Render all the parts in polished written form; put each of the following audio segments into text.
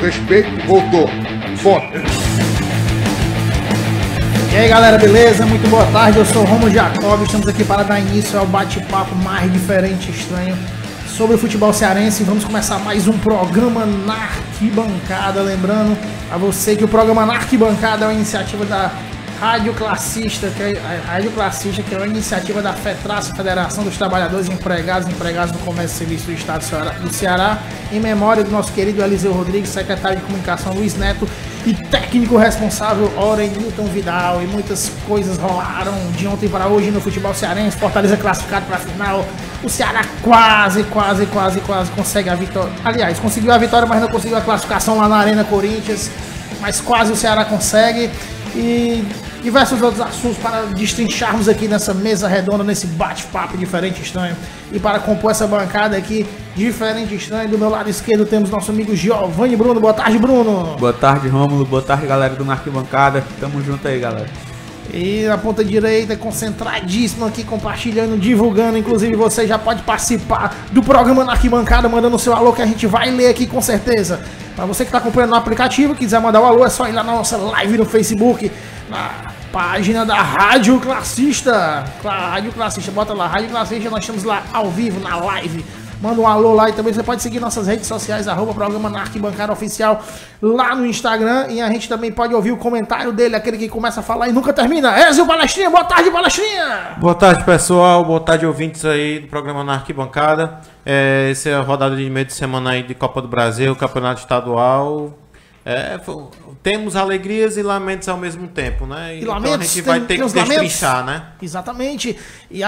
respeito, voltou. Foto. E aí galera, beleza? Muito boa tarde, eu sou o Romulo Jacob, estamos aqui para dar início ao bate-papo mais diferente e estranho sobre o futebol cearense. Vamos começar mais um programa na Arquibancada, lembrando a você que o programa na Arquibancada é uma iniciativa da Rádio Classista, que é uma iniciativa da FETRAS, Federação dos Trabalhadores Empregados no Comércio e Serviço do Estado do Ceará, em memória do nosso querido Eliseu Rodrigues, secretário de Comunicação Luiz Neto e técnico responsável Oren Newton Vidal. E muitas coisas rolaram de ontem para hoje no futebol cearense. Fortaleza classificado para a final, o Ceará quase consegue a vitória. Aliás, conseguiu a vitória, mas não conseguiu a classificação lá na Arena Corinthians, mas quase o Ceará consegue. E diversos outros assuntos para destrincharmos aqui nessa mesa redonda, nesse bate-papo diferente e estranho. E para compor essa bancada aqui, diferente e estranho, do meu lado esquerdo temos nosso amigo Giovanni Bruno. Boa tarde, Bruno. Boa tarde, Rômulo. Boa tarde, galera do Arquibancada. Tamo junto aí, galera. E na ponta direita, concentradíssimo aqui, compartilhando, divulgando. Inclusive você já pode participar do programa na Arquibancada, mandando o seu alô que a gente vai ler aqui com certeza. Para você que está acompanhando no aplicativo, quiser mandar o alô, é só ir lá na nossa live no Facebook, na página da Rádio Classista. Rádio Classista, bota lá, Rádio Classista, nós estamos lá ao vivo, na live. Manda um alô lá e também você pode seguir nossas redes sociais, @programa na Arquibancada Oficial, lá no Instagram. E a gente também pode ouvir o comentário dele, aquele que começa a falar e nunca termina. Ezio Palestrinha, boa tarde, Palestrinha! Boa tarde, pessoal. Boa tarde, ouvintes aí do programa na Arquibancada. Essa é a rodada de meio de semana aí de Copa do Brasil, Campeonato Estadual. Temos alegrias e lamentos ao mesmo tempo, né? Então a gente vai ter que destrinchar, né? Exatamente. E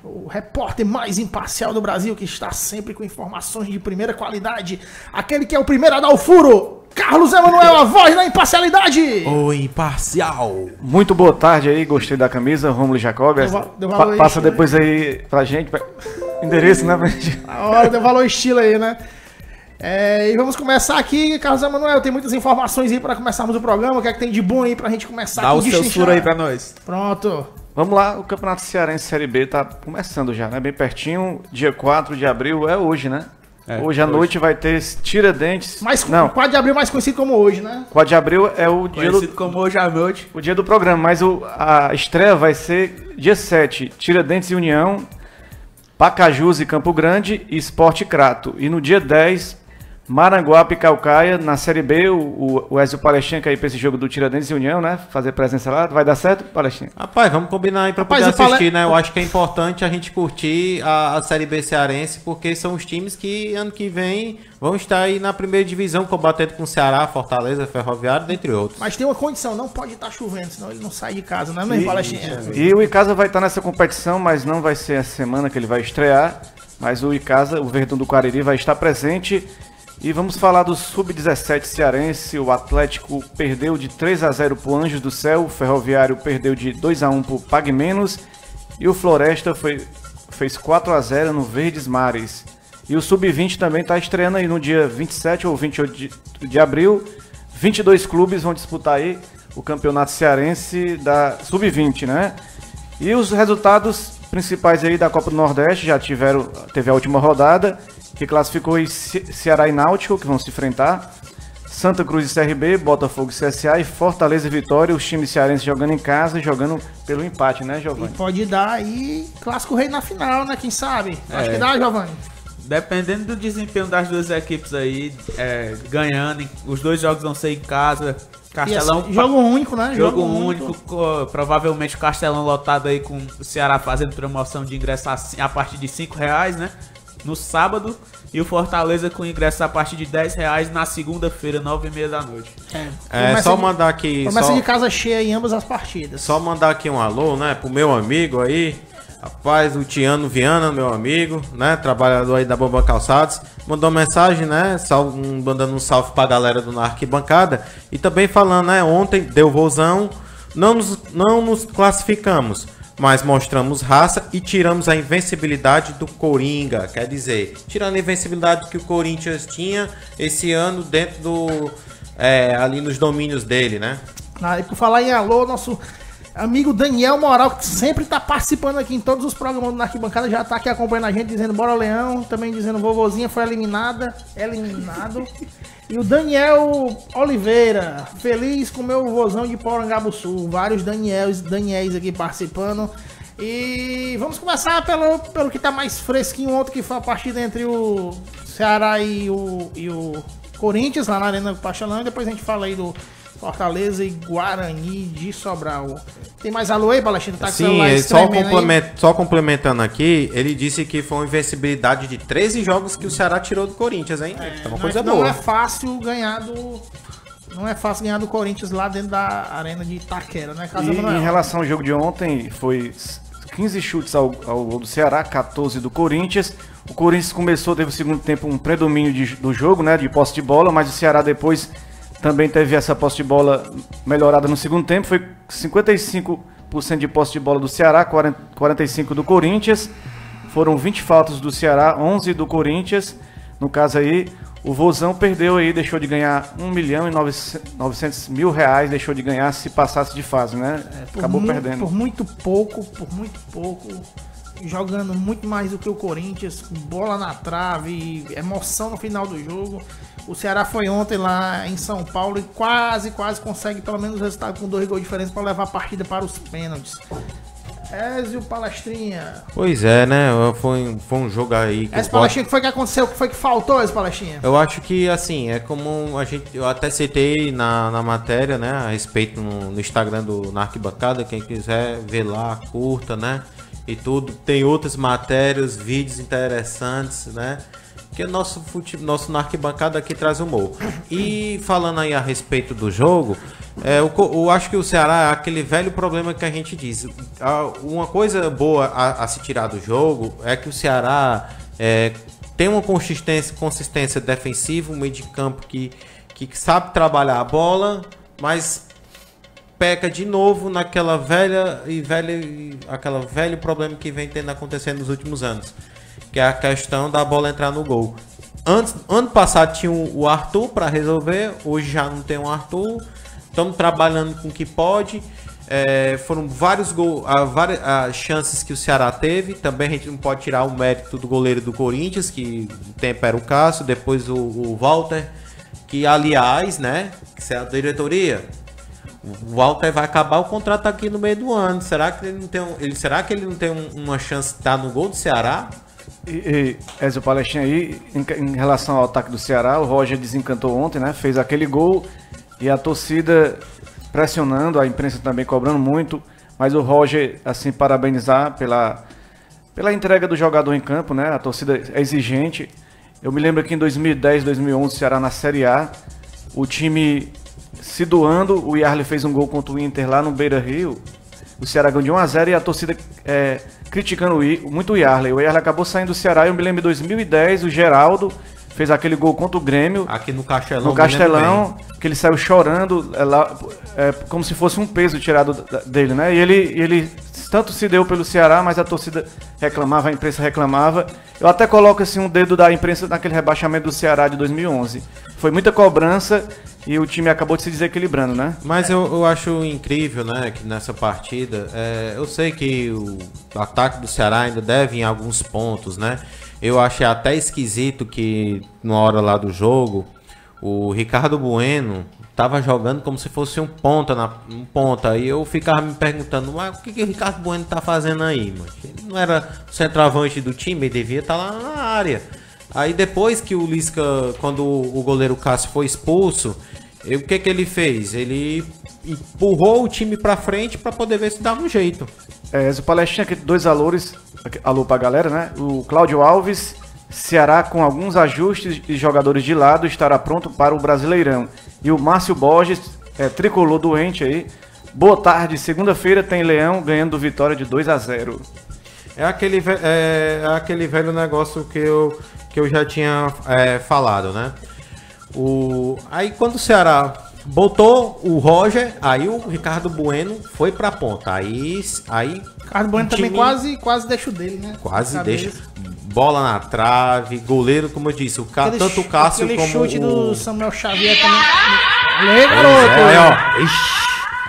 o repórter mais imparcial do Brasil, que está sempre com informações de primeira qualidade, aquele que é o primeiro a dar o furo, Carlos Emanuel, a voz da imparcialidade. O imparcial. Muito boa tarde aí, gostei da camisa, Romulo Jacob. Passa depois aí pra gente, endereço, né? A hora deu valor estilo aí, né? E vamos começar aqui, Carlos Emanuel, tem muitas informações aí para começarmos o programa. O que é que tem de bom aí pra gente começar? Dá o seu furo aí pra nós. Pronto. Vamos lá, o Campeonato Cearense Série B tá começando já, né? Bem pertinho, dia 4 de abril é hoje, né? Hoje à noite vai ter Tiradentes. Não, 4 de abril mais conhecido como hoje, né? 4 de abril é o dia conhecido como hoje à noite. O dia do programa, mas a estreia vai ser dia 7, Tiradentes e União, Pacajus e Campo Grande e Sport Crato. E no dia 10, Maranguape e Caucaia, na Série B, o Ezio Palestrinha quer ir pra esse jogo do Tiradentes e União, né? Fazer presença lá. Vai dar certo, Palestrinha? Rapaz, vamos combinar aí pra poder assistir, né? Eu acho que é importante a gente curtir a Série B cearense, porque são os times que ano que vem vão estar aí na primeira divisão, combatendo com o Ceará, Fortaleza, Ferroviário, dentre outros. Mas tem uma condição, não pode estar chovendo, senão ele não sai de casa, né, meu Palestrinha? E o Icasa vai estar nessa competição, mas não vai ser essa semana que ele vai estrear. Mas o Icasa, o Verdão do Cariri, vai estar presente. E vamos falar do Sub-17 cearense. O Atlético perdeu de 3-0 pro Anjos do Céu, o Ferroviário perdeu de 2-1 pro Pague Menos e o Floresta fez 4-0 no Verdes Mares. E o Sub-20 também está estreando aí no dia 27 ou 28 de abril. 22 clubes vão disputar aí o Campeonato Cearense da Sub-20, né? E os resultados principais aí da Copa do Nordeste já teve a última rodada, que classificou aí Ceará e Náutico, que vão se enfrentar, Santa Cruz e CRB, Botafogo e CSA e Fortaleza e Vitória, os times cearenses jogando em casa e jogando pelo empate, né, Giovanni? E pode dar aí Clássico Rei na final, né, quem sabe? Acho que dá, Giovanni. Dependendo do desempenho das duas equipes aí, ganhando, os dois jogos vão ser em casa. Castelão, jogo único, né? Jogo único, provavelmente o Castelão lotado aí com o Ceará fazendo promoção de ingresso a partir de R$5, né? No sábado, e o Fortaleza com ingresso a partir de R$10 na segunda-feira, 9h30 da noite. Só mandar aqui... Começa de casa cheia em ambas as partidas. Só mandar aqui um alô, né, pro meu amigo aí, rapaz, o Tiano Viana, meu amigo, né, trabalhador aí da Bomba Calçados, mandou mensagem, né, mandando um salve pra galera do Na Arquibancada, e também falando, né, ontem deu vozão, não nos classificamos, mas mostramos raça e tiramos a invencibilidade do Coringa. Quer dizer, tirando a invencibilidade que o Corinthians tinha esse ano dentro ali nos domínios dele, né? E por falar em alô, nosso Amigo Daniel Moral, que sempre tá participando aqui em todos os programas do Arquibancada, já tá aqui acompanhando a gente, dizendo bora Leão, também dizendo vovozinha foi eliminado. E o Daniel Oliveira, feliz com o meu vozão de Porangabuçu, vários Daniels aqui participando. E vamos começar pelo que tá mais fresquinho ontem, que foi a partida entre o Ceará e o Corinthians, lá na Arena do Pastelão, e depois a gente fala aí do Fortaleza e Guarani de Sobral. Tem mais alô aí, Balestino? Tá com Sim, só complementando aqui, ele disse que foi uma invencibilidade de 13 jogos que o Ceará tirou do Corinthians, hein? É uma coisa boa. Não é fácil ganhar do Corinthians lá dentro da Arena de Itaquera, né, Casa Manuel? Em relação ao jogo de ontem, foi 15 chutes ao gol do Ceará, 14 do Corinthians. O Corinthians teve o segundo tempo um predomínio do jogo, né, de posse de bola, mas o Ceará depois também teve essa posse de bola melhorada no segundo tempo. Foi 55% de posse de bola do Ceará, 45% do Corinthians. Foram 20 faltas do Ceará, 11 do Corinthians. No caso aí, o Vozão perdeu aí, deixou de ganhar R$1.900.000, deixou de ganhar se passasse de fase, né? Acabou perdendo. Por muito pouco, jogando muito mais do que o Corinthians, bola na trave, emoção no final do jogo. O Ceará foi ontem lá em São Paulo e quase consegue pelo menos o resultado com 2 gols de diferença para levar a partida para os pênaltis. Ezio Palestrinha. Pois é, né? Foi um jogo aí que... Esse Palestrinha, o que foi que aconteceu? O que foi que faltou, esse Palestrinha? Eu acho que, assim, é como eu até citei na matéria, né? A respeito no Instagram do Arquibancada. Quem quiser ver lá, curta, né? E tudo. Tem outras matérias, vídeos interessantes, né? Que o nosso na Arquibancada aqui traz humor. E falando aí a respeito do jogo, eu acho que o Ceará é aquele velho problema que a gente diz. Uma coisa boa a se tirar do jogo é que o Ceará tem uma consistência defensiva, um meio de campo que sabe trabalhar a bola, mas peca de novo naquela velho problema que vem acontecendo nos últimos anos, que é a questão da bola entrar no gol. Ano passado tinha o Arthur para resolver, hoje já não tem o Arthur. Estamos trabalhando com o que pode. Foram vários gols, várias chances que o Ceará teve. Também a gente não pode tirar o mérito do goleiro do Corinthians, que o tempo era o Cássio, depois o Walter, que aliás, né, que é a diretoria. O Walter vai acabar o contrato aqui no meio do ano. Será que ele não tem uma chance de estar no gol do Ceará? Ezio Palestrinha aí, em relação ao ataque do Ceará, o Roger desencantou ontem, né? Fez aquele gol e a torcida pressionando, a imprensa também cobrando muito, mas o Roger, assim, parabenizar pela entrega do jogador em campo, né? A torcida é exigente. Eu me lembro que em 2010, 2011, o Ceará na Série A, o time se doando, o Yarley fez um gol contra o Inter lá no Beira-Rio. O Ceará ganhou de 1-0 e a torcida criticando muito o Yarley. O Yarley acabou saindo do Ceará. Eu me lembro em 2010, o Geraldo fez aquele gol contra o Grêmio. Aqui no Castelão. No Castelão, que ele saiu chorando, como se fosse um peso tirado dele, né? E ele tanto se deu pelo Ceará, mas a torcida reclamava, a imprensa reclamava. Eu até coloco assim um dedo da imprensa naquele rebaixamento do Ceará de 2011. Foi muita cobrança e o time acabou de se desequilibrando, né? Mas eu acho incrível, né, que nessa partida, eu sei que o ataque do Ceará ainda deve em alguns pontos, né? Eu achei até esquisito que na hora lá do jogo, o Ricardo Bueno tava jogando como se fosse um ponta. E eu ficava me perguntando, mas o que o Ricardo Bueno tá fazendo aí, mano? Ele não era o centroavante do time, ele devia estar lá na área. Aí depois que o Lisca, quando o goleiro Cássio foi expulso, o que ele fez? Ele empurrou o time pra frente pra poder ver se dava um jeito. O Palestrinha aqui, 2 alô pra galera, né? O Cláudio Alves, Ceará com alguns ajustes de jogadores de lado, estará pronto para o Brasileirão. E o Márcio Borges, tricolor doente aí. Boa tarde, segunda-feira tem Leão ganhando do Vitória de 2-0. É aquele velho negócio que eu já tinha falado, né? Aí quando o Ceará botou o Roger, aí o Ricardo Bueno foi pra ponta. Aí Ricardo Bueno também quase deixa o dele, né? Quase deixa. Bola na trave, goleiro, como eu disse, tanto o Cássio como chute o do Samuel Xavier também. Lê, garoto!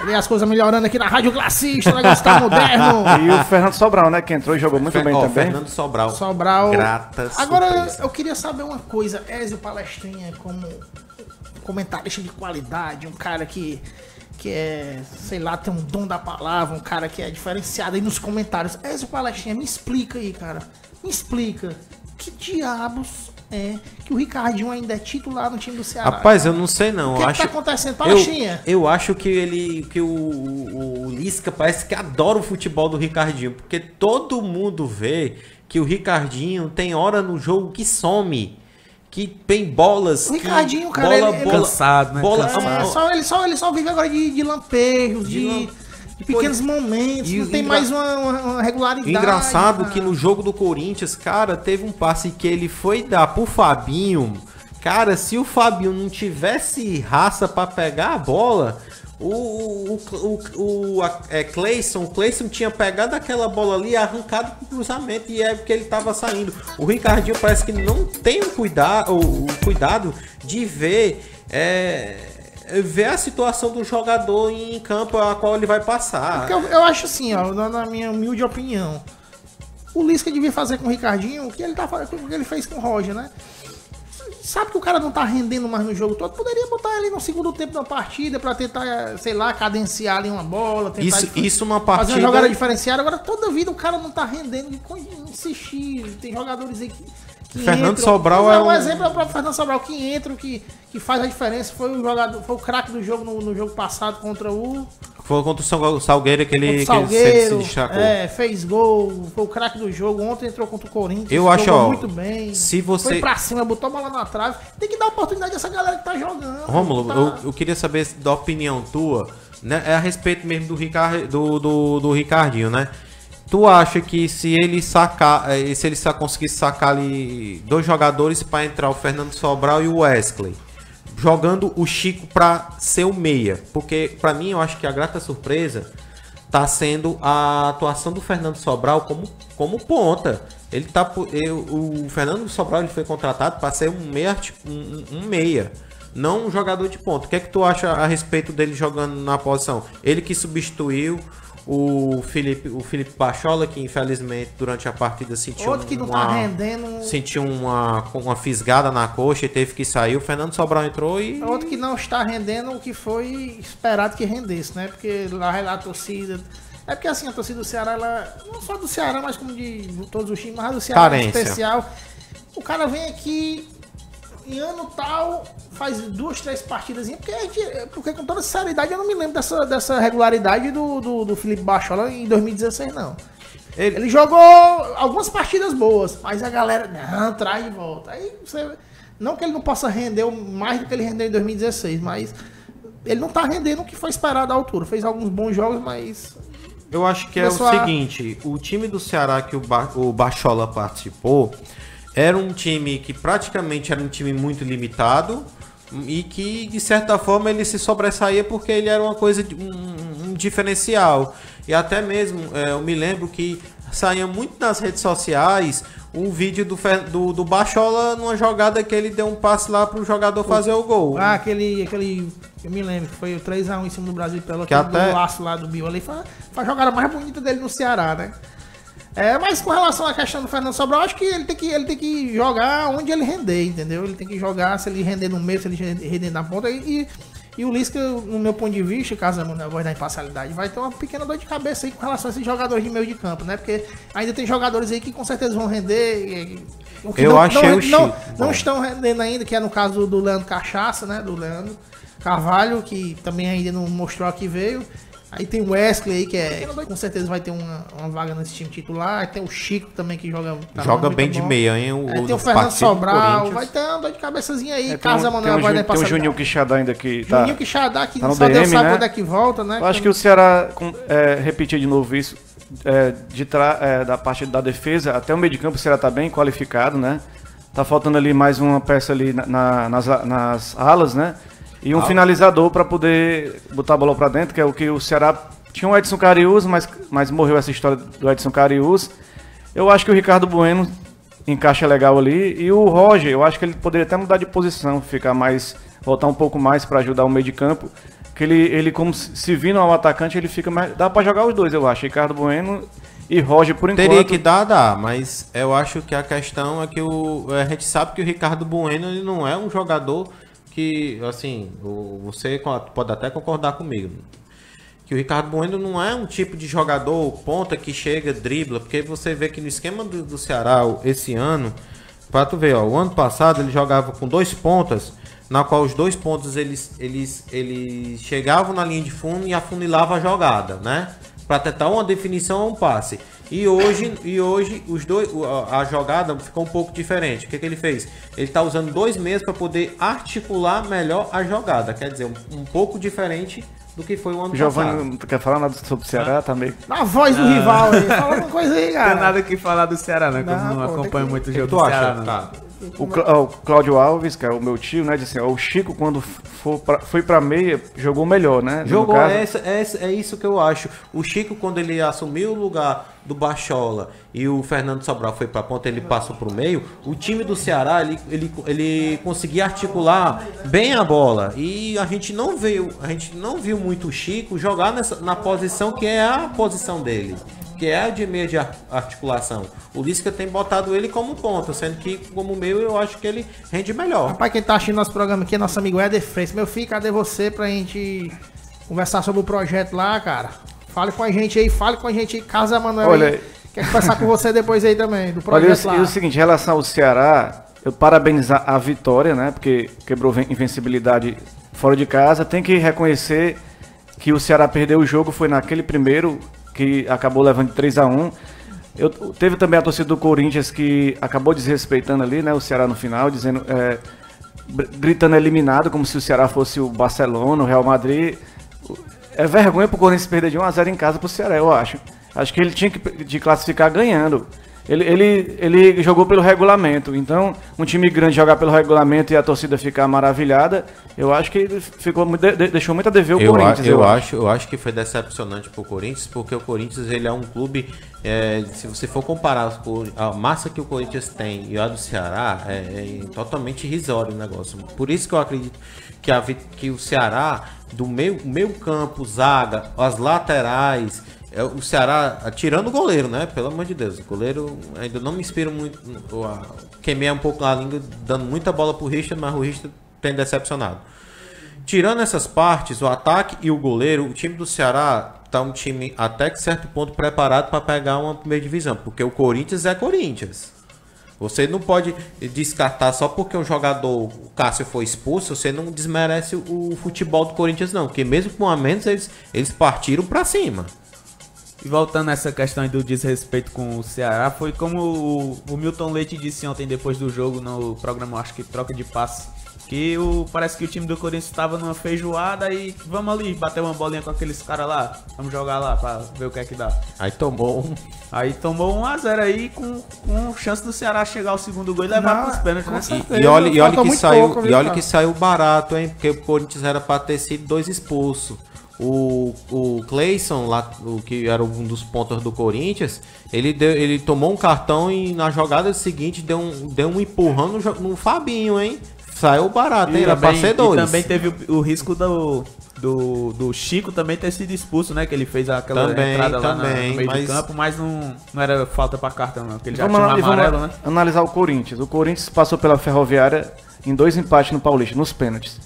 Cadê as coisas melhorando aqui na Rádio Classista? O negócio tá moderno. E o Fernando Sobral, né? Que entrou e jogou muito bem também. Fernando Sobral. Sobral. Grata Agora, surpresa. eu queria saber uma coisa. Ezio Palestrinha, como comentarista de qualidade, um cara que é, sei lá, tem um dom da palavra, um cara que é diferenciado aí nos comentários. Ezio Palestrinha, me explica aí, cara. Me explica. Que diabos é que o Ricardinho ainda é titular no time do Ceará? Rapaz, cara? eu não sei não. O que é que acho... tá acontecendo? Palestrinha? Eu acho que o Lisca parece que adora o futebol do Ricardinho, porque todo mundo vê que o Ricardinho tem hora no jogo que some, que tem bolas. O Ricardinho, que cara, bola, ele- bola, Cansado, né? bola, Cansado. Ele só vive agora de lampejos, de pequenos momentos, E não tem mais uma regularidade. Engraçado cara. que no jogo do Corinthians, cara, teve um passe que ele foi dar pro Fabinho. Cara, se o Fabinho não tivesse raça pra pegar a bola, o Cleison tinha pegado aquela bola ali e arrancado pro cruzamento, e é porque ele tava saindo. O Ricardinho parece que não tem o cuidado de ver a situação do jogador em campo a qual ele vai passar. Porque eu acho assim, ó, na minha humilde opinião, o Lisca devia fazer com o Ricardinho o que ele fez com o Roger, né? Sabe que o cara não tá rendendo mais no jogo todo, poderia botar ele no segundo tempo da partida pra tentar, sei lá, cadenciar ali uma bola, tentar Isso uma fazer partida... uma jogada diferenciada. Agora toda vida o cara não tá rendendo, insistir. Tem jogadores aí que Fernando entram. Sobral é um um- exemplo é o próprio Fernando Sobral, que entra, que faz a diferença. Foi o jogador, foi o craque do jogo no jogo passado contra o Foi contra o Salgueiro que ele Salgueiro, se destacou. fez gol, foi o craque do jogo. Ontem entrou contra o Corinthians, Eu acho, jogou ó, muito bem. se você- Foi pra cima, botou a bola na trave. Tem que dar oportunidade a essa galera que tá jogando. Rômulo, tá... eu queria saber da opinião tua, né? É a respeito mesmo do Ricardinho, né? Tu acha que se ele conseguisse sacar ali dois jogadores para entrar o Fernando Sobral e o Wesley, jogando o Chico para ser o meia? Porque para mim eu acho que a grata surpresa tá sendo a atuação do Fernando Sobral como ponta. O Fernando Sobral ele foi contratado para ser um meia, não um jogador de ponta. O que é que tu acha a respeito dele jogando na posição? Ele que substituiu o Felipe Bachola, que infelizmente durante a partida sentiu Outro que não tá rendendo. sentiu uma fisgada na coxa e teve que sair. O Fernando Sobral entrou e Outro que não está rendendo o que foi esperado que rendesse, né? Porque lá a torcida. É porque assim, a torcida do Ceará, ela. Não só do Ceará, mas como de todos os times, mas do Ceará em Carência. especial. O cara vem aqui em ano tal, faz 2, 3 partidas, porque com toda sinceridade eu não me lembro dessa regularidade do Felipe Bachola em 2016, não. Ele jogou algumas partidas boas, mas a galera não traz de volta. Aí você, não que ele não possa render mais do que ele rendeu em 2016, mas ele não tá rendendo o que foi esperado à altura. Fez alguns bons jogos, mas eu acho que é o Começou a- seguinte, o time do Ceará que o Bachola participou era um time que praticamente era um time muito limitado e que, de certa forma, ele se sobressaía porque ele era uma coisa, um diferencial. E até mesmo, eu me lembro que saía muito nas redes sociais um vídeo do Bachola numa jogada que ele deu um passe lá pro jogador fazer o gol. aquele eu me lembro que foi o 3-1 em cima do Brasil pelo Que até- do laço lá do Bill ali, foi a jogada mais bonita dele no Ceará, né? Mas com relação à questão do Fernando Sobral, acho que ele tem que jogar onde ele render, entendeu? Ele tem que jogar, se ele render no meio, se ele render na ponta. E o Lisca, no meu ponto de vista, caso a voz da imparcialidade, vai ter uma pequena dor de cabeça aí com relação a esses jogadores de meio de campo, né? Porque ainda tem jogadores aí que com certeza vão render. Eu achei o Chico não bom. estão rendendo ainda, que é no caso do Leandro Cachaça, né? Do Leandro Carvalho, que também ainda não mostrou a que veio. Aí tem o Wesley aí, que com certeza vai ter uma vaga nesse time titular. Aí tem o Chico também, que joga Joga muito bem de bom. meia, hein? Aí tem o Fernando Sobral, vai ter uma dor de cabeçazinha aí, caso a Manuel vai dar tem o Juninho Quixadá ainda que tá... Juninho Quixadá, que tá no só Deus DM, sabe né? quando é que volta, né? Eu acho que o Ceará, repetir de novo isso, da parte da defesa, até o meio de campo o Ceará tá bem qualificado, né? Tá faltando ali mais uma peça ali nas alas, né? E um finalizador para poder botar a bola para dentro, que é o que o Ceará... Tinha o Edson Cariús, mas morreu essa história do Edson Cariús. Eu acho que o Ricardo Bueno encaixa legal ali. E o Roger, eu acho que ele poderia até mudar de posição, voltar um pouco mais para ajudar o meio de campo. que ele como se vindo ao atacante, ele fica mais... Dá pra jogar os dois, eu acho. Ricardo Bueno e Roger, por enquanto... Teria que dar, mas eu acho que a questão é que a gente sabe que o Ricardo Bueno ele não é um jogador que, assim, você pode até concordar comigo, que o Ricardo Bueno não é um tipo de jogador ponta que chega, dribla, porque você vê que no esquema do Ceará esse ano, pra tu ver, ó, o ano passado ele jogava com 2 pontas, na qual os 2 pontos eles chegavam na linha de fundo e afunilavam a jogada, né? Para tentar uma definição ou um passe. E hoje os dois, a jogada ficou um pouco diferente. O que ele fez? Ele está usando 2 meias para poder articular melhor a jogada. Quer dizer, um pouco diferente do que foi o ano Giovani, passado. não quer falar nada sobre o Ceará também? Na voz do rival aí. Fala uma coisa aí, Não cara. tem nada que falar do Ceará, né? Que eu não Não, pô, acompanho muito o O que jogo tu do acha? Ceará, não. Tá. O Cláudio Alves, que é o meu tio, né? Disse assim, ó, o Chico, quando foi pra meia, jogou melhor, né? Jogou, No caso, é isso que eu acho. O Chico, quando ele assumiu o lugar do Bachola e o Fernando Sobral foi pra ponta, ele passou pro meio, o time do Ceará, ele conseguia articular bem a bola. E a gente não viu muito o Chico jogar na posição que é a posição dele, que é a de meia de articulação. O Lisca tem botado ele como ponta, sendo que como meio eu acho que ele rende melhor. Rapaz, quem tá assistindo nosso programa aqui é nosso amigo Éder Freitas. Meu filho, cadê você pra gente conversar sobre o projeto lá, cara? Fale com a gente aí, Casa Manuel. Olha aí. Quer conversar com você depois aí também, do olha, projeto lá. e o seguinte, em relação ao Ceará, eu parabenizar a vitória, né? Porque quebrou invencibilidade fora de casa. Tem que reconhecer que o Ceará perdeu o jogo, foi naquele primeiro que acabou levando de 3-1. Teve também a torcida do Corinthians que acabou desrespeitando ali, né? O Ceará no final, dizendo, gritando eliminado, como se o Ceará fosse o Barcelona, o Real Madrid. É vergonha pro Corinthians perder de 1-0 em casa pro Ceará, eu acho. Acho que ele tinha que classificar ganhando. Ele jogou pelo regulamento. Então, um time grande jogar pelo regulamento e a torcida ficar maravilhada, eu acho que ele deixou muito a dever o Corinthians. Eu acho que foi decepcionante pro Corinthians, porque o Corinthians ele é um clube, se você for comparar a massa que o Corinthians tem e a do Ceará, é totalmente irrisório o negócio. Por isso que eu acredito que o Ceará, do meio campo, zaga, as laterais, o Ceará, tirando o goleiro, né? Pelo amor de Deus, o goleiro ainda não me inspira muito. Queimei um pouco a língua, dando muita bola pro Richard, mas o Richard tem decepcionado. Tirando essas partes, o ataque e o goleiro, o time do Ceará tá um time até que certo ponto preparado para pegar uma primeira divisão, porque o Corinthians é Corinthians. Você não pode descartar só porque um jogador, o Cássio, foi expulso, você não desmerece o futebol do Corinthians, não. Porque mesmo com a menos, eles partiram para cima. E voltando a essa questão aí do desrespeito com o Ceará, foi como o Milton Leite disse ontem depois do jogo no programa, acho que Troca de Passe, que parece que o time do Corinthians estava numa feijoada e vamos ali bater uma bolinha com aqueles caras lá, vamos jogar lá pra ver o que é que dá. Aí tomou 1-0 aí com chance do Ceará chegar ao segundo gol e levar pros pênaltis, né? E olha Falta que saiu barato, hein? Porque o Corinthians era para ter sido 2 expulsos. O Cleison, lá, que era um dos pontas do Corinthians, ele tomou um cartão e na jogada seguinte deu um empurrão no Fabinho, hein? Saiu barato, hein? Era pra ser 2. E também teve o risco do Chico também ter sido expulso, né? Que ele fez aquela entrada lá no meio do campo, mas não era falta pra cartão, não. Porque ele já tinha um amarelo, né? Analisar o Corinthians. O Corinthians passou pela Ferroviária em 2 empates no Paulista, nos pênaltis.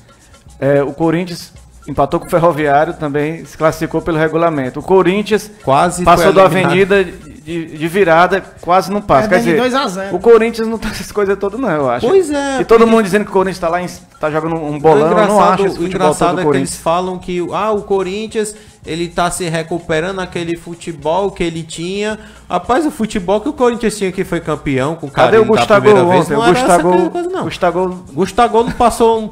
O Corinthians empatou com o Ferroviário, também se classificou pelo regulamento. O Corinthians quase passou da Avenida de virada, quase não passa. Quer dizer, 2-0. o Corinthians não tá essas coisas todas, não, eu acho. Pois é. E todo mundo dizendo que o Corinthians tá jogando um bolão, eu não acho esse futebol engraçado todo é do que eles Corinthians. falam que o Corinthians ele tá se recuperando aquele futebol que ele tinha. Rapaz, o futebol que o Corinthians tinha que foi campeão com o cara Cadê o Gustavo ontem? não O era essa coisa, não. Gustavo não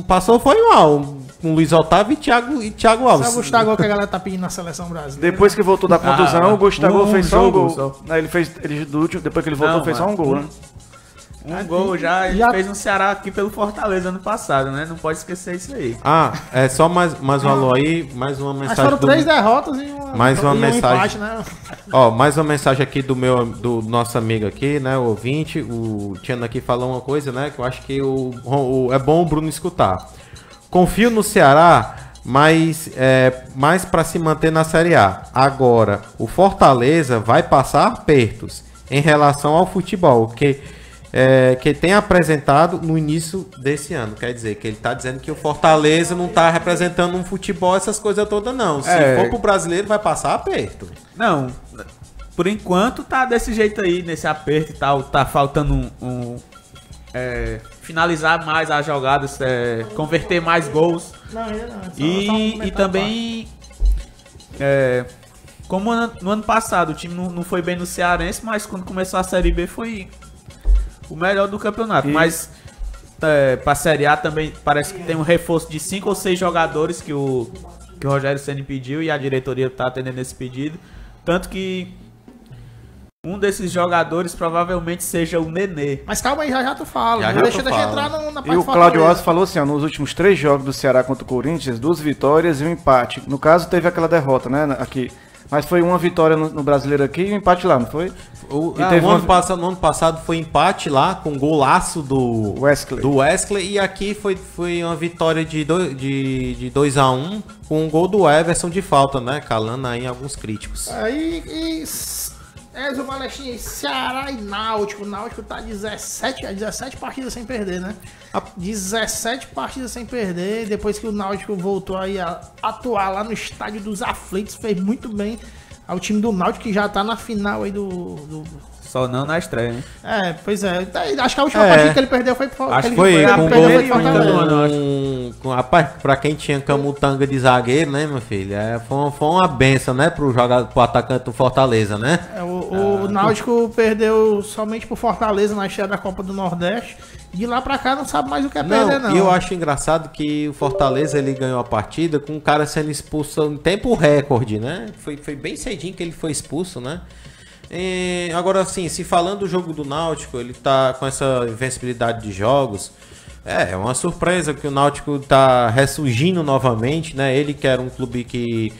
passou, foi mal. Com Luiz Otávio e Thiago Alves. Sabe o Gustavo que a galera tá pedindo na seleção brasileira? Depois que voltou da contusão, o Gustavo fez só um gol. Só. Depois que ele voltou, fez só um gol, né? Um gol ele fez no Ceará aqui pelo Fortaleza ano passado, né? Não pode esquecer isso aí. Só mais um alô aí, mais uma Mas mensagem. foram 3 derrotas e mais uma e um mensagem. empate, né? Ó, mais uma mensagem aqui do nosso amigo aqui, né? O ouvinte, o Tiano aqui falou uma coisa, né? Que eu acho que é bom o Bruno escutar. Confio no Ceará mais para se manter na Série A. Agora, o Fortaleza vai passar apertos em relação ao futebol, que tem apresentado no início desse ano. Quer dizer, que ele está dizendo que o Fortaleza não está representando um futebol, essas coisas todas, não. Se for pro brasileiro, vai passar aperto. Não, por enquanto tá desse jeito aí, nesse aperto e tal. Tá faltando finalizar mais as jogadas, converter mais gols. Não, ainda não. E também, como no ano passado, o time não foi bem no Cearense, mas quando começou a Série B foi o melhor do campeonato. Mas pra Série A também parece que tem um reforço de 5 ou 6 jogadores que o Rogério Ceni pediu e a diretoria tá atendendo esse pedido. Tanto que um desses jogadores provavelmente seja o Nenê. Mas calma aí, já tu fala. Já Deixa tu eu fala. entrar na parte E o do Cláudio Fortaleza. Alves falou assim, ó, nos últimos 3 jogos do Ceará contra o Corinthians, 2 vitórias e um empate. No caso, teve aquela derrota, né, aqui. Mas foi uma vitória no Brasileiro aqui e um empate lá, não foi? No ano passado foi empate lá, com golaço do Wesley. E aqui foi uma vitória de 2-1, com um gol do Everson de falta, né? Calando aí alguns críticos. Aí, Enzo Malestinha, Ceará e Náutico. O Náutico tá 17 partidas sem perder, né? 17 partidas sem perder. Depois que o Náutico voltou aí a atuar lá no Estádio dos Aflitos, fez muito bem ao time do Náutico, que já tá na final aí do... Só não na estreia, né? Pois é. Acho que a última partida que ele perdeu foi Acho que foi com Fortaleza. Rapaz, pra quem tinha Camutanga de zagueiro, né, meu filho? Foi uma benção, né, pro atacante do Fortaleza, né? O Náutico perdeu somente pro Fortaleza na estreia da Copa do Nordeste. De lá pra cá não sabe mais o que é perder, não. E eu acho engraçado que o Fortaleza ele ganhou a partida com o cara sendo expulso em tempo recorde, né? Foi bem cedinho que ele foi expulso, né? Agora, assim, se falando do jogo do Náutico, ele tá com essa invencibilidade de jogos. É uma surpresa que o Náutico tá ressurgindo novamente, né? Ele que era um clube que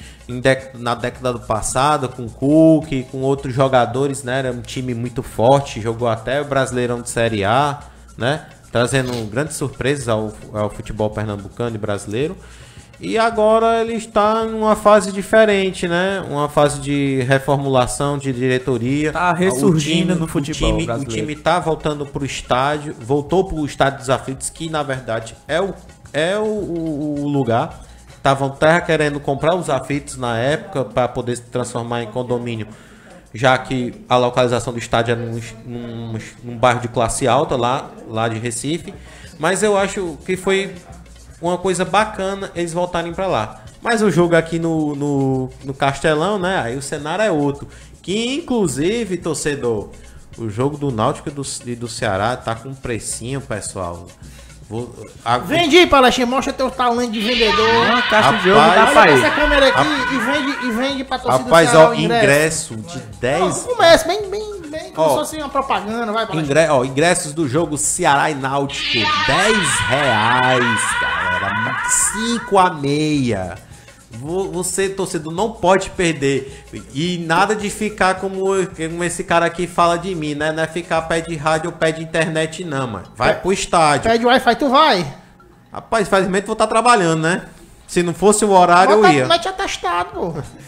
na década passada, com o Cook, com outros jogadores, né? Era um time muito forte, jogou até o Brasileirão de Série A, né? Trazendo grandes surpresas ao futebol pernambucano e brasileiro. E agora ele está numa fase diferente, né? Uma fase de reformulação de diretoria. Tá ressurgindo no futebol brasileiro. O time tá voltando pro estádio, voltou pro Estádio dos Aflitos, que na verdade é o lugar. Estavam querendo comprar os Aflitos na época para poder se transformar em condomínio, já que a localização do estádio é num bairro de classe alta lá de Recife. Mas eu acho que foi uma coisa bacana eles voltarem para lá. Mas o jogo aqui no Castelão, né? Aí o cenário é outro. Que inclusive, torcedor, o jogo do Náutico e do Ceará tá com um precinho, pessoal. Vende aí, Palestinha, mostra teu talento de vendedor. Uma caixa de jogo dá Olha pra pra ir. essa câmera aqui e vende pra torcida Rapaz, do Ceará ó, o ingresso de 10. Começa bem, como se fosse uma propaganda, vai, Palestinha. Ingressos do jogo Ceará e Náutico, R$10, galera, 5,6. Você, torcedor, não pode perder. E nada de ficar como esse cara aqui fala de mim, né? Não é ficar pé de rádio ou pé de internet, não, mano. Vai pro estádio. Pede Wi-Fi, tu vai. Rapaz, infelizmente vou estar trabalhando, né? Se não fosse o horário, eu ia. Mete atestado, pô.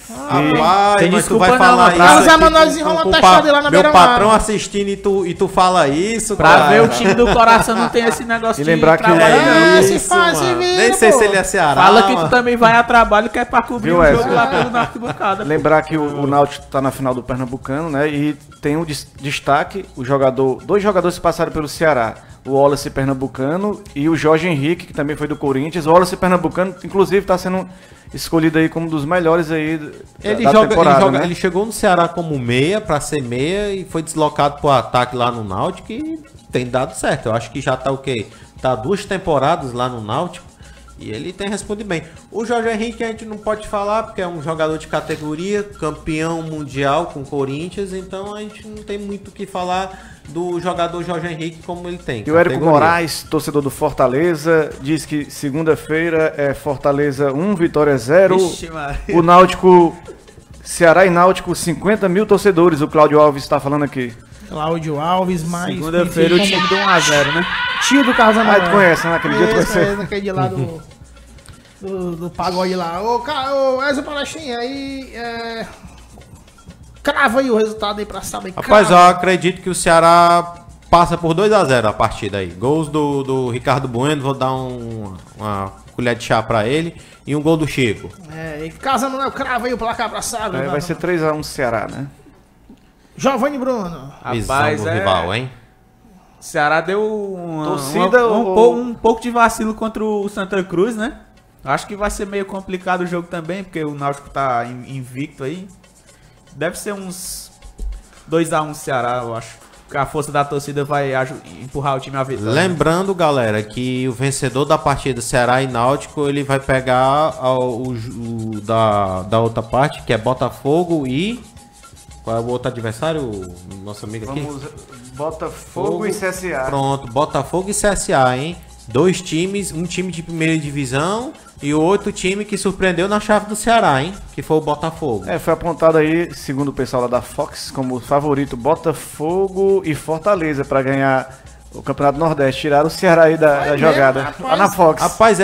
Rapaz, tem mas tu desculpa vai não, falar rapaz. isso. Zé Manuel desenrola com testado lá na meu beira-mar. patrão assistindo e tu fala isso, Pra cara. ver o time do coração não tem esse negócio E lembrar que trabalho, não. se faz, se mano. vira, Nem sei pô. se ele é Ceará. Fala que tu mano. também vai a trabalho que é pra cobrir Viu, o jogo Wesley? lá pelo arquibancada. Lembrar que o Náutico tá na final do Pernambucano, né? E tem um destaque, dois jogadores que passaram pelo Ceará. O Wallace Pernambucano e o Jorge Henrique, que também foi do Corinthians. O Wallace Pernambucano, inclusive, está sendo escolhido aí como um dos melhores aí da temporada, né? Ele chegou no Ceará como meia, pra ser meia, e foi deslocado pro ataque lá no Náutico e tem dado certo. Eu acho que já tá o quê? Tá 2 temporadas lá no Náutico e ele tem respondido bem. O Jorge Henrique a gente não pode falar porque é um jogador de categoria, campeão mundial com o Corinthians, então a gente não tem muito o que falar do jogador Jorge Henrique como ele tem. E o Érico Moraes, torcedor do Fortaleza, diz que segunda-feira é Fortaleza 1, Vitória 0. Vixe, Maria. O Náutico, Ceará e Náutico, 50 mil torcedores. O Cláudio Alves está falando aqui. Cláudio Alves, mais Segunda-feira o conhecido time como deu 1 a 0, né? tio do Carlos Amaral. Ah, tu conhece, né? Aquele dia tu conheceu. Naquele dia lá do... do pagode lá. Ô, Ezio Palestrinha, aí, crava aí o resultado aí pra saber. Rapaz, eu crava. acredito que o Ceará passa por 2-0 a partida aí. Gols do Ricardo Bueno, vou dar uma colher de chá pra ele. E um gol do Chico. E Casa Manuel, crava aí o placar pra saber. Vai ser 3-1 Ceará, né? Giovanni Bruno. Visão Rapaz, do rival, hein? O Ceará deu Torcida um pouco de vacilo contra o Santa Cruz, né? Acho que vai ser meio complicado o jogo também, porque o Náutico tá invicto aí. Deve ser uns 2-1 Ceará, eu acho. Porque a força da torcida vai empurrar o time à vitória. Lembrando, galera, que o vencedor da partida Ceará e Náutico, ele vai pegar da outra parte, que é Botafogo e... Qual é o outro adversário, nosso amigo aqui? Vamos Botafogo e CSA. Pronto, Botafogo e CSA, hein? 2 times, um time de primeira divisão e o outro time que surpreendeu na chave do Ceará, hein? Que foi o Botafogo. Foi apontado aí, segundo o pessoal lá da Fox, como favorito Botafogo e Fortaleza para ganhar o Campeonato Nordeste. Tiraram o Ceará aí da jogada. rapaz. Lá na Fox. Rapaz,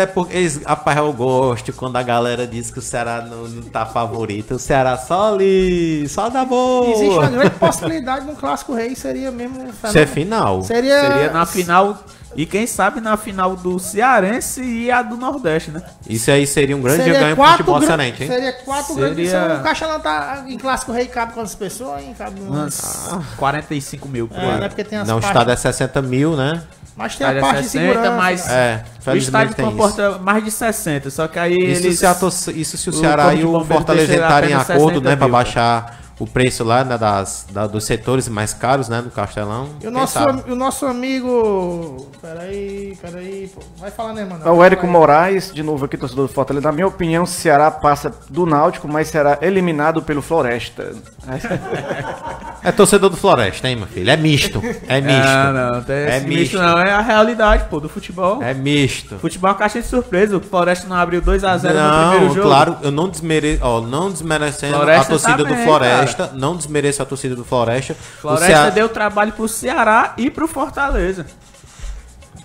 rapaz, eu gosto quando a galera diz que o Ceará não tá favorito. O Ceará só ali, só dá boa. Existe uma grande possibilidade no Clássico Rei, seria mesmo... Isso é final. Seria na final, e quem sabe na final do Cearense e a do Nordeste, né? Isso aí seria um grande ganho pro futebol cearense, hein? Seria 4 grandes. O Caixa não tá em Clássico Rei, cabe quantas pessoas, hein? Cabe Umas 45 mil por né? Porque tem as Não, o estádio é 60 mil, né? Mas tem a parte de segurança. mas né? o felizmente estádio tem comporta mais de 60, só que aí eles... Isso se o Ceará Corpo e de o Bombeiros Fortaleza deixa entrarem em apenas acordo, 60 né, pra mil, baixar o preço lá, né, dos setores mais caros, né, do Castelão. E o Quem sabe? nosso amigo... Peraí, pô. Vai falar, né, mano? O Érico Moraes, de novo aqui, torcedor do Fortaleza. Na minha opinião, o Ceará passa do Náutico, mas será eliminado pelo Floresta. É torcedor do Floresta, hein, meu filho? É misto. É misto. Não tem É esse misto. não. É a realidade, pô, do futebol. É misto. Futebol é uma caixa de surpresa. O Floresta não abriu 2-0 no primeiro Não, jogo. claro, eu não desmerecendo Floresta a torcida tá do bem, Floresta, não desmereço a torcida do Floresta. Floresta O Ceará... deu trabalho pro Ceará e pro Fortaleza.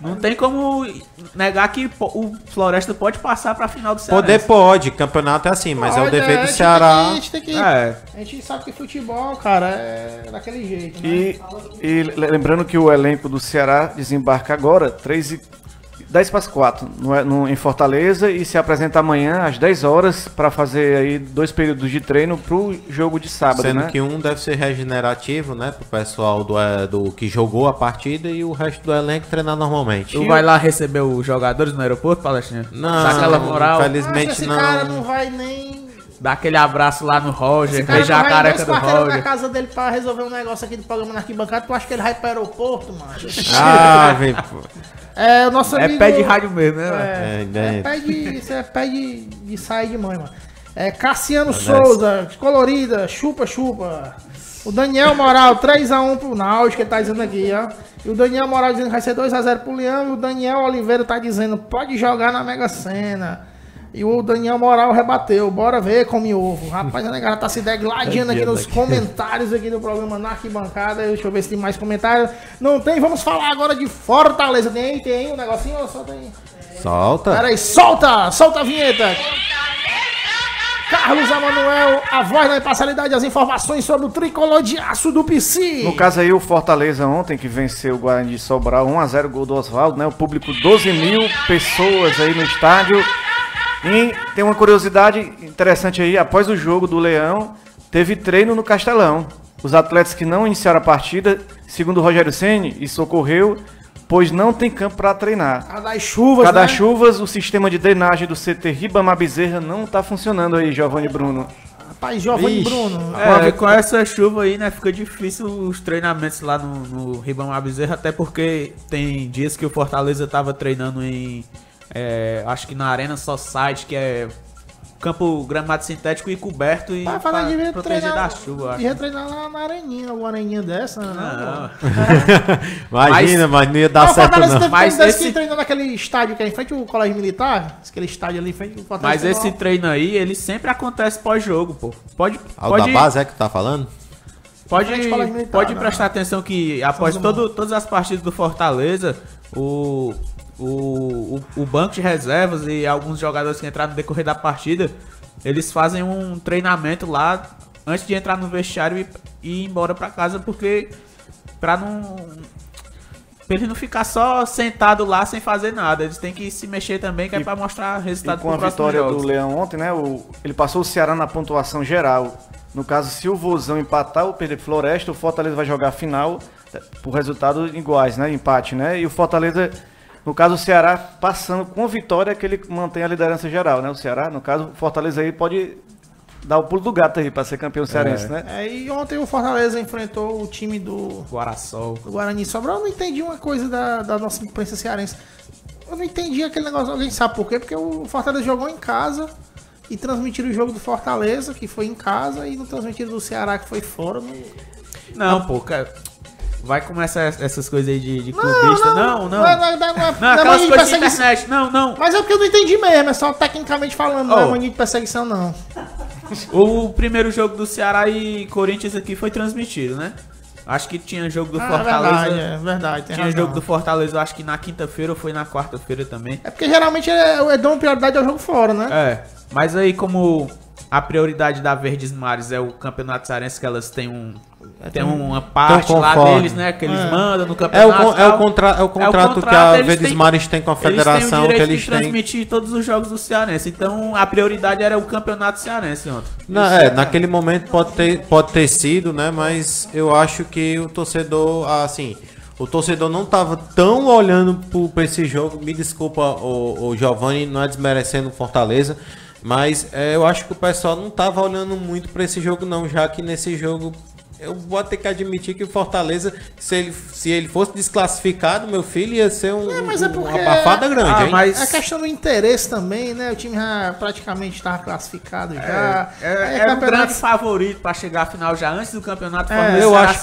Não tem como negar que o Floresta pode passar pra final do Ceará. Poder pode, campeonato é assim, mas é o dever do Ceará. A gente sabe que futebol, cara, é daquele jeito, né? E lembrando que o elenco do Ceará desembarca agora, 10 para as 4, em Fortaleza, e se apresenta amanhã às 10 horas para fazer aí 2 períodos de treino pro jogo de sábado, Sendo né? que um deve ser regenerativo, né? Pro pessoal do que jogou a partida e o resto do elenco treinar normalmente. Tu vai lá receber os jogadores no aeroporto, Palestrinha? Não, Dá aquela moral. infelizmente esse não. cara não vai nem... Dá aquele abraço lá no Roger, Esse cara beijar a não vai careca dois do quarteirão na Roger. casa dele pra resolver um negócio aqui do programa na arquibancada. Tu acha que ele vai pro aeroporto, mano? Ah, vem, pô. É, o nosso É amigo... pé de rádio mesmo, né? Isso é pé de sair de mãe, mano. Cassiano Souza, colorida, chupa. O Daniel Moral, 3-1 pro Náutico, ele tá dizendo aqui, ó. E o Daniel Moral dizendo que vai ser 2-0 pro Leão. E o Daniel Oliveira tá dizendo, pode jogar na Mega Sena. E o Daniel Moral rebateu, bora ver, come ovo. Rapaz, a negada tá se degladiando aqui nos comentários aqui do programa na arquibancada. Deixa eu ver se tem mais comentários. Não tem, vamos falar agora de Fortaleza. Tem um negocinho ou só tem? Solta. Peraí, solta a vinheta. Carlos Emanuel, a voz da imparcialidade, as informações sobre o tricolor de aço do PC. No caso aí, o Fortaleza ontem, que venceu o Guarani de Sobral, 1-0, gol do Oswaldo, né? O público, 12 mil pessoas aí no estádio. E tem uma curiosidade interessante aí, após o jogo do Leão, teve treino no Castelão. Os atletas que não iniciaram a partida, segundo o Rogério Ceni, isso ocorreu, pois não tem campo para treinar. Cada chuvas, Cada né? chuvas, o sistema de drenagem do CT Ribamar Bezerra não tá funcionando aí, Giovanni Bruno. Rapaz, Giovanni Vixe. Bruno. Com essa chuva aí, né, fica difícil os treinamentos lá no Ribamar Bezerra, até porque tem dias que o Fortaleza tava treinando em, acho que na Arena Society, que é campo gramado sintético e coberto e Vai pra falar de proteger treinar, da chuva, acho. devia treinar lá na areninha, alguma areninha dessa, né? Não. Imagina, mas não ia dar Não, certo Fortaleza não. teve Mas tempo desse esse- que treinou naquele estádio que é em frente ao Colégio Militar, aquele estádio ali em frente ao Fortaleza. Mas esse treinou- treino aí, ele sempre acontece pós-jogo, pô. Pode, Ah, o da base é que tu tá falando? Pode, Frente ao Colégio Militar, pode né? prestar atenção que após São João. todas as partidas do Fortaleza, o o banco de reservas e alguns jogadores que entraram no decorrer da partida, eles fazem um treinamento lá antes de entrar no vestiário e ir embora pra casa, porque pra ele não ficar só sentado lá sem fazer nada. Eles têm que se mexer também, que é pra mostrar resultado com a vitória do Leão ontem, né? Ele passou o Ceará na pontuação geral. No caso, se o Vozão empatar ou perder Floresta, o Fortaleza vai jogar a final por resultado iguais, né? Empate, né? E o Fortaleza, no caso, o Ceará passando com vitória, que ele mantém a liderança geral, né? O Ceará, no caso, o Fortaleza aí pode dar o pulo do gato aí pra ser campeão cearense, né? E ontem o Fortaleza enfrentou o time do Guarani Sobral. Eu não entendi uma coisa da nossa imprensa cearense. Eu não entendi aquele negócio. Alguém sabe por quê? Porque o Fortaleza jogou em casa e transmitiram o jogo do Fortaleza, que foi em casa, e não transmitiram do Ceará, que foi fora. Não, pô, cara. Vai começar essas coisas aí de clubista. Não. Não, aquelas coisas de internet. Não. Mas é porque eu não entendi mesmo, é só tecnicamente falando, não é mania de perseguição, não. O primeiro jogo do Ceará e Corinthians aqui foi transmitido, né? Acho que tinha jogo do Fortaleza. É verdade. Tinha jogo do Fortaleza, acho que na quinta-feira ou foi na quarta-feira também. É porque geralmente dão prioridade ao jogo fora, né? Mas aí como a prioridade da Verdes Mares é o Campeonato Cearense, que elas têm uma parte lá deles, né? Que eles mandam no campeonato. É o contrato que a Verdes Mares tem com a federação, que eles têm. Transmitir todos os jogos do Cearense. Então a prioridade era o Campeonato Cearense ontem. Naquele momento pode ter sido, né? Mas eu acho que o torcedor, assim, o torcedor não estava tão olhando para esse jogo. Me desculpa, o Giovanni, não é desmerecendo o Fortaleza. Mas eu acho que o pessoal não estava olhando muito para esse jogo, não, já que nesse jogo eu vou ter que admitir que o Fortaleza, se ele fosse desclassificado, meu filho, ia ser uma abafada grande, hein? Mas é questão do interesse também, né? O time já praticamente estava classificado já. É um grande favorito para chegar à final já antes do campeonato. Eu acho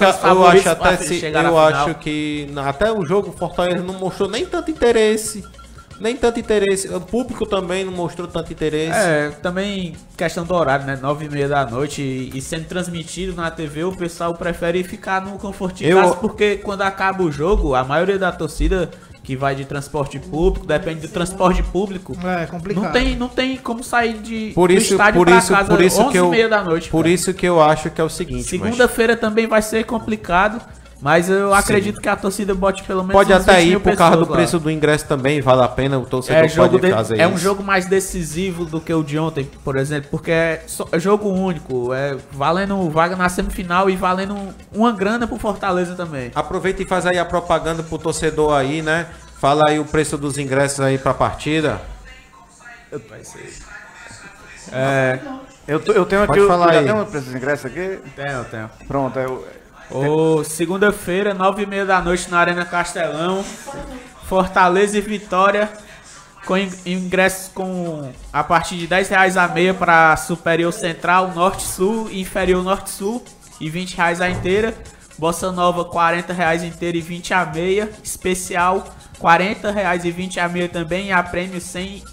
que até o jogo o Fortaleza não mostrou nem tanto interesse. O público também não mostrou tanto interesse. Também questão do horário, né? 9h30 da noite e sendo transmitido na TV, o pessoal prefere ficar no conforto de casa, porque quando acaba o jogo, a maioria da torcida que vai de transporte público, depende do transporte público. É complicado. Não tem como sair do estádio pra casa 11h30 da noite. Por isso que eu acho que é o seguinte. Segunda-feira também vai ser complicado. Mas eu acredito que a torcida bote pelo menos pode até ir por causa do preço do ingresso também, vale a pena, o torcedor pode fazer isso. É um jogo mais decisivo do que o de ontem, por exemplo, porque é jogo único, valendo vaga na semifinal e valendo uma grana pro Fortaleza também. Aproveita e faz aí a propaganda pro torcedor aí, né? Fala aí o preço dos ingressos aí pra partida. Eu tenho aqui o preço dos ingressos aqui? Tenho. Pronto, segunda-feira, 9h30 da noite na Arena Castelão, Fortaleza e Vitória, com ingressos a partir de R$10 a meia para Superior Central, Norte-Sul e Inferior Norte-Sul e R$20 a inteira, Bossa Nova R$40 inteira e 20 a meia, Especial R$40 e 20 a meia também, e a Prêmio R$100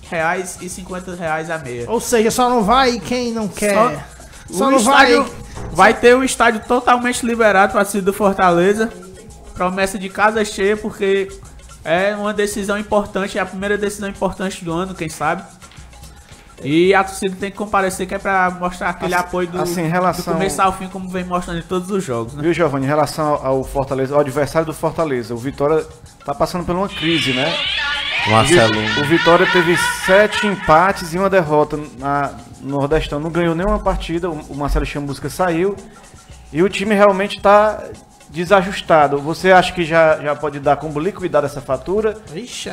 e R$50 a meia. Ou seja, só não vai quem não quer. Vai ter o estádio totalmente liberado para a torcida do Fortaleza. Promessa de casa cheia, porque é uma decisão importante, é a primeira decisão importante do ano, quem sabe. E a torcida tem que comparecer, que é para mostrar aquele apoio do começo ao fim, como vem mostrando em todos os jogos, né? Viu, Giovanni, em relação ao Fortaleza, ao adversário do Fortaleza, o Vitória tá passando por uma crise, né? Marcelo. O Vitória teve 7 empates e uma derrota no Nordestão. Não ganhou nenhuma partida. O Marcelo Chamusca saiu. E o time realmente está desajustado. Você acha que já pode dar como liquidada essa fatura? Ixi,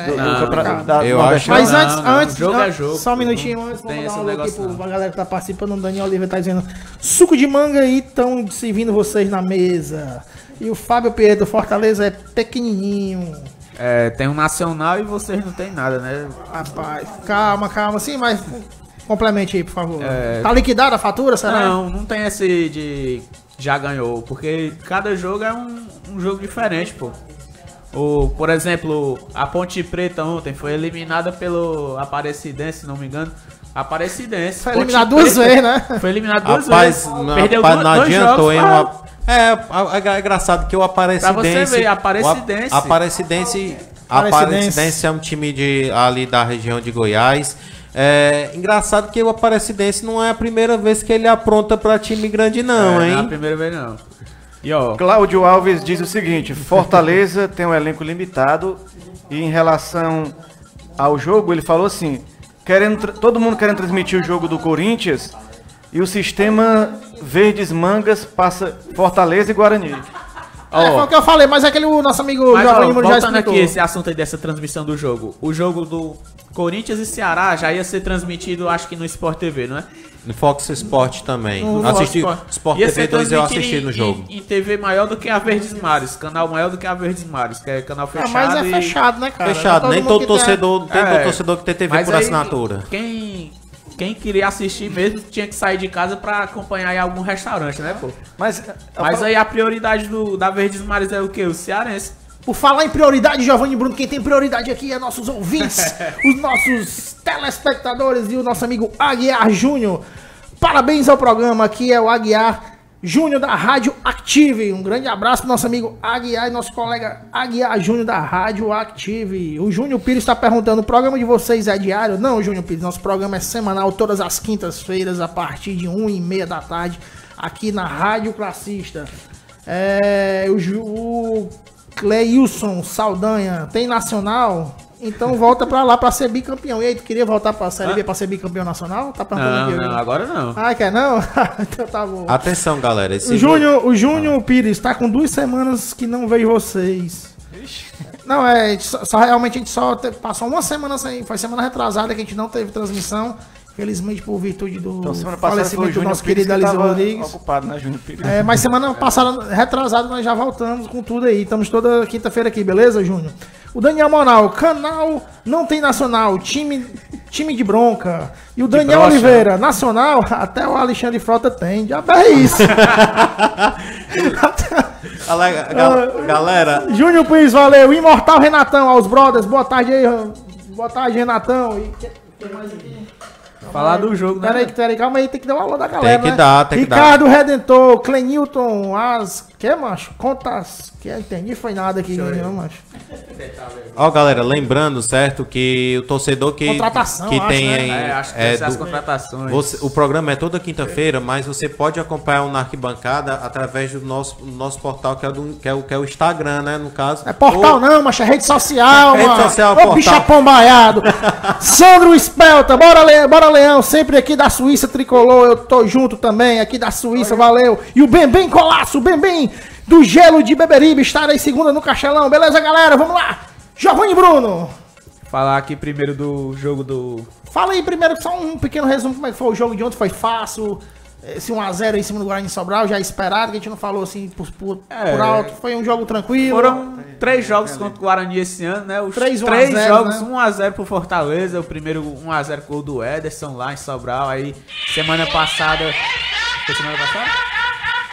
eu acho. Mas antes, jogo é jogo. Só um minutinho antes, vamos Tem dar esse um aqui negócio pra galera que tá participando. O Daniel Oliveira tá dizendo: suco de manga aí estão servindo vocês na mesa. E o Fábio Pedro, Fortaleza é pequenininho. Tem um nacional e vocês não tem nada, né? Rapaz, calma. Sim, mas complemente aí, por favor. Tá liquidada a fatura, será? Não tem esse de já ganhou, porque cada jogo é um jogo diferente, pô. Por exemplo, a Ponte Preta ontem foi eliminada pelo Aparecidense, se não me engano. Aparecidense. Foi eliminado duas vezes, né? Foi eliminado duas vezes. Perdeu não adiantou, hein? É engraçado que o Aparecidense... Pra você ver, Aparecidense... Aparecidense Aparecidense é um time ali da região de Goiás. Engraçado que o Aparecidense não é a primeira vez que ele apronta pra time grande não, hein? Não é a primeira vez não. E ó, Cláudio Alves diz o seguinte: Fortaleza tem um elenco limitado e em relação ao jogo, ele falou assim, todo mundo querendo transmitir o jogo do Corinthians e o sistema Verdes Mangas passa Fortaleza e Guarani. Foi o que eu falei, mas aquele nosso amigo Giovanni Muro já voltando explicou. aqui esse assunto aí dessa transmissão do jogo. O jogo do Corinthians e Ceará já ia ser transmitido, acho que no Sport TV, não é? No Fox Sport também. No Assisti Fox Sport ia TV ser 2 eu transmitido assisti no jogo. Em TV maior do que a Verdes Mares, canal maior do que a Verdes Mares, que é canal fechado. Mas é fechado, né, cara? Fechado, nem todo mundo torcedor, tem... todo torcedor que tem TV Mas por aí, assinatura. Quem queria assistir mesmo tinha que sair de casa pra acompanhar em algum restaurante, né, pô? Mas aí a prioridade da Verdes Mares é o quê? O cearense. Por falar em prioridade, Giovanni Bruno, quem tem prioridade aqui é nossos ouvintes, os nossos telespectadores e o nosso amigo Aguiar Júnior. Parabéns ao programa, aqui é o Aguiar Júnior da Rádio Active. Um grande abraço pro nosso amigo Aguiar e nosso colega Aguiar Júnior da Rádio Active. O Júnior Pires está perguntando, o programa de vocês é diário? Não, Júnior Pires, nosso programa é semanal, todas as quintas-feiras, a partir de 1h30 da tarde, aqui na Rádio Classista. O Cleilson Saldanha, tem nacional? Então volta pra lá pra ser bicampeão. E aí, tu queria voltar pra Série B pra ser bicampeão nacional? Tá perguntando aqui. Não, agora não. Ah, quer não? Então tá bom. Atenção, galera. O Júnior Pires tá com 2 semanas que não veio vocês. Não, realmente a gente só passou 1 semana sem. Foi semana retrasada que a gente não teve transmissão. Felizmente por virtude do falecimento do nosso querido Alisson Rodrigues. Ocupado, né, Júnior Pires? Mas semana passada, retrasada, nós já voltamos com tudo aí. Estamos toda quinta-feira aqui, beleza, Júnior? O Daniel Moral, canal não tem nacional, time de bronca. E o Daniel Oliveira, nacional, até o Alexandre Frota tem. Já é isso. Galera. Júnior Pires, valeu. Imortal Renatão, aos brothers. Boa tarde aí, boa tarde, Renatão. E tem mais aqui? Falar do jogo, né? Peraí, calma aí, tem que dar uma alô da galera. Tem que dar. Ricardo Redentor, Clenilton, que, macho? Contas. Que entendi, foi nada aqui, não, macho. Ó, galera, lembrando, certo, que o torcedor que contratação, que acho, tem né? Acho que as contratações. O programa é toda quinta-feira, mas você pode acompanhar o na arquibancada através do nosso portal, que é o Instagram, né, no caso. É portal não, macho, é rede social, rede mano. social, Ô, portal. bicho apombaiado. Sandro Espelta, bora Leão, sempre aqui da Suíça Tricolor, eu tô junto também, aqui da Suíça, valeu. E o Bem Colasso, Bem do Gelo de Beberibe, estarei segunda no Castelão, beleza, galera? Vamos lá. Giovanni Bruno. Falar aqui primeiro do jogo do... Fala aí primeiro, só um pequeno resumo, como é que foi o jogo de ontem, foi fácil, esse 1x0 em cima do Guarani de Sobral, já esperado, que a gente não falou assim por alto, foi um jogo tranquilo. Foram 3 jogos contra o Guarani esse ano, né? Os 3 jogos, né? 1x0 pro Fortaleza, o primeiro 1x0 com o do Ederson lá em Sobral, aí semana passada... Foi semana passada?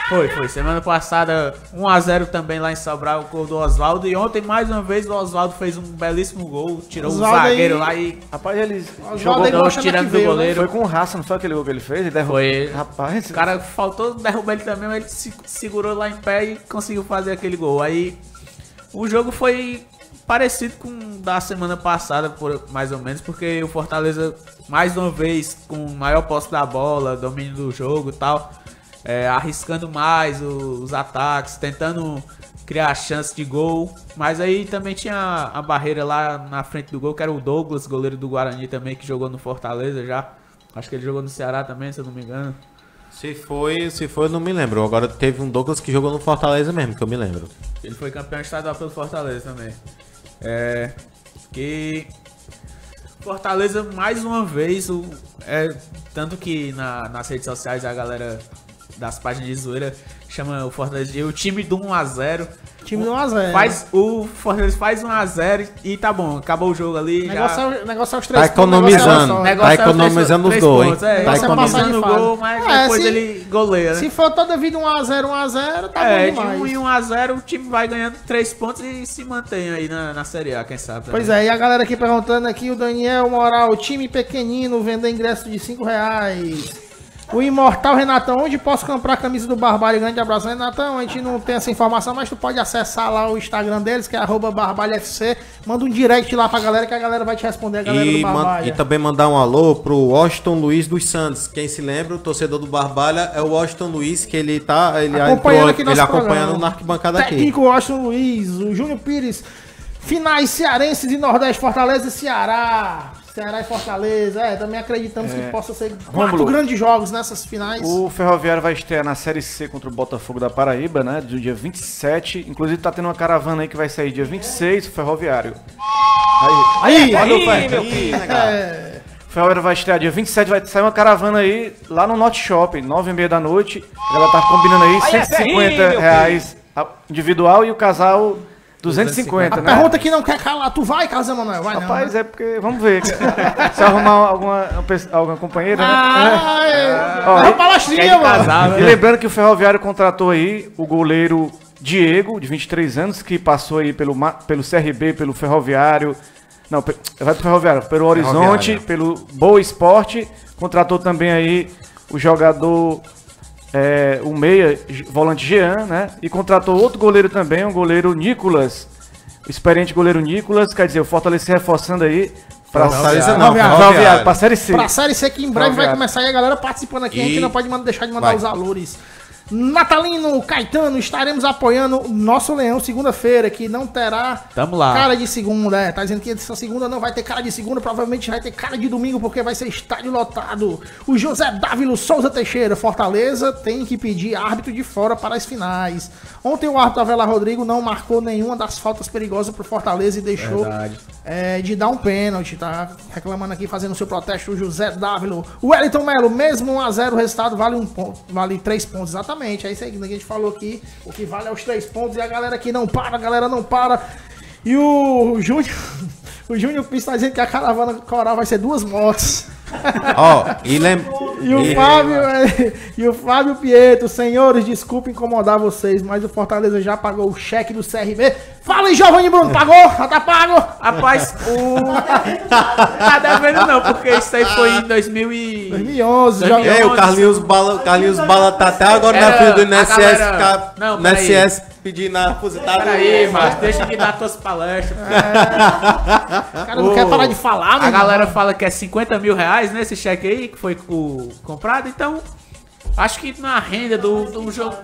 Foi. Semana passada, 1x0 também lá em Sobral, com o do Oswaldo. E ontem, mais uma vez, o Oswaldo fez um belíssimo gol. Tirou o zagueiro lá e... Rapaz, ele jogou tirando do goleiro. Foi com raça, não foi aquele gol que ele fez? Ele derrubou. Foi. Rapaz... O cara faltou derrubar ele também, mas ele se segurou lá em pé e conseguiu fazer aquele gol. Aí, o jogo foi parecido com o da semana passada, mais ou menos, porque o Fortaleza, mais uma vez, com maior posse da bola, domínio do jogo e tal... arriscando mais os ataques, tentando criar chance de gol, mas aí também tinha a barreira lá na frente do gol, que era o Douglas, goleiro do Guarani também, que jogou no Fortaleza já, acho que ele jogou no Ceará também, se eu não me engano. Se foi, eu não me lembro, agora teve um Douglas que jogou no Fortaleza mesmo, que eu me lembro. Ele foi campeão estadual pelo Fortaleza também. Que... Fortaleza, mais uma vez, tanto que nas redes sociais a galera... das páginas de zoeira, chama o Fortaleza de o time do 1x0. Time do 1x0. O Fortaleza faz 1x0 e tá bom, acabou o jogo ali. Negócio é os 3 tá economizando, pontos. Tá economizando os gols, hein? Tá economizando o gol, mas depois ele goleia, né? Se for toda vida 1x0, tá bom demais. De 1x0 o time vai ganhando 3 pontos e se mantém aí na Série A, quem sabe. Pois e a galera aqui perguntando aqui, o Daniel Moral, time pequenino, vender ingresso de R$5. O imortal Renatão, onde posso comprar a camisa do Barbalho? Grande abraço, Renatão. A gente não tem essa informação, mas tu pode acessar lá o Instagram deles, que é @barbalhofc. Manda um direct lá pra galera, que a galera vai te responder, a galera do Barbalha. E também mandar um alô pro Washington Luiz dos Santos. Quem se lembra, o torcedor do Barbalha é o Washington Luiz, que ele acompanhando na arquibancada aqui. Técnico Washington Luiz, o Júnior Pires. Finais cearenses de Nordeste, Fortaleza e Ceará. Ceará e Fortaleza, também acreditamos que possa ser 4 grandes jogos nessas finais. O Ferroviário vai estrear na Série C contra o Botafogo da Paraíba, né, do dia 27. Inclusive tá tendo uma caravana aí que vai sair dia 26, o Ferroviário. Aí, meu filho. O Ferroviário vai estrear dia 27, vai sair uma caravana aí lá no Norte Shopping, 9h30 da noite. Ela tá combinando aí R$150 individual e o casal 250, a né? pergunta que não quer calar, tu vai, Casa Manoel? Vai. Rapaz, não, né? é porque, vamos ver, se arrumar alguma companheira, né? É uma palestrinha, mano. E lembrando que o Ferroviário contratou aí o goleiro Diego, de 23 anos, que passou aí pelo CRB, pelo Ferroviário, não, vai pro Ferroviário, pelo Horizonte, pelo Boa Esporte, contratou também aí o jogador... o meia, volante Jean, né? E contratou outro goleiro também, o goleiro Nicolas. O experiente goleiro Nicolas, quer dizer, o Fortaleza se reforçando aí pra Ferroviário, pra Série C. Pra Série C, que em breve vai começar aí a galera participando aqui. A gente não pode deixar de mandar os alores. Natalino, Caetano, estaremos apoiando o nosso Leão segunda-feira, que não terá cara de segunda. Tá dizendo que essa segunda não vai ter cara de segunda, provavelmente vai ter cara de domingo, porque vai ser estádio lotado. O José Dávilo Souza Teixeira, Fortaleza tem que pedir árbitro de fora para as finais. Ontem o árbitro Avelar Rodrigo não marcou nenhuma das faltas perigosas pro Fortaleza e deixou de dar um pênalti, tá reclamando aqui, fazendo seu protesto o José Dávilo. O Wellington Melo, mesmo 1-0 o resultado vale 1 ponto, vale 3 pontos, exatamente. É isso aí que a gente falou aqui. O que vale é os 3 pontos e a galera aqui não para, a galera não para. E o Júnior Pires está dizendo que a caravana coral vai ser 2 motos. E o Fábio Pietro, senhores, desculpa incomodar vocês, mas o Fortaleza já pagou o cheque do CRB. Fala aí, Giovanni Bruno, pagou? Já tá pago? Rapaz, tá devendo não, porque isso aí foi em 2011. O Carlinhos Bala tá até agora na fila do INSS, pedindo a aposentadoria. Peraí, mas deixa de dar tuas palestras. O cara não quer parar de falar, a galera fala que é R$50 mil, né, esse cheque aí, que foi comprado, então acho que na renda do jogo,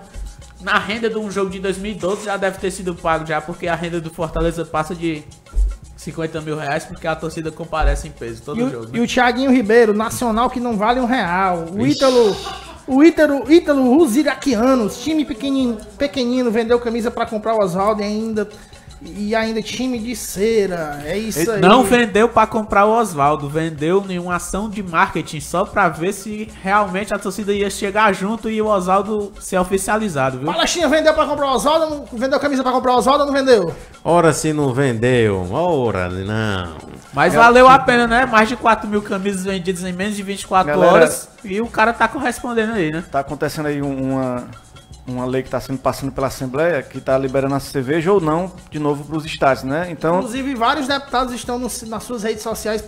na renda de um jogo de 2012 já deve ter sido pago já, porque a renda do Fortaleza passa de R$50 mil, porque a torcida comparece em peso todo jogo. Né? E o Thiaguinho Ribeiro, nacional que não vale R$1. O Ítalo Ruziraquianos, time pequenino, vendeu camisa pra comprar o Oswaldo e ainda time de cera. É isso aí. Não vendeu pra comprar o Oswaldo, vendeu em uma ação de marketing só pra ver se realmente a torcida ia chegar junto e o Oswaldo ser oficializado, viu? Palestinha vendeu pra comprar o Oswaldo, vendeu camisa pra comprar o Oswaldo ou não vendeu? Ora se não vendeu, ora não. Mas valeu a pena, né? Mais de 4 mil camisas vendidas em menos de 24 horas e o cara tá correspondendo aí, né? Tá acontecendo aí uma lei que está sendo passando pela Assembleia, que está liberando a cerveja ou não, de novo, para os estádios, né? Então, inclusive, vários deputados estão nas suas redes sociais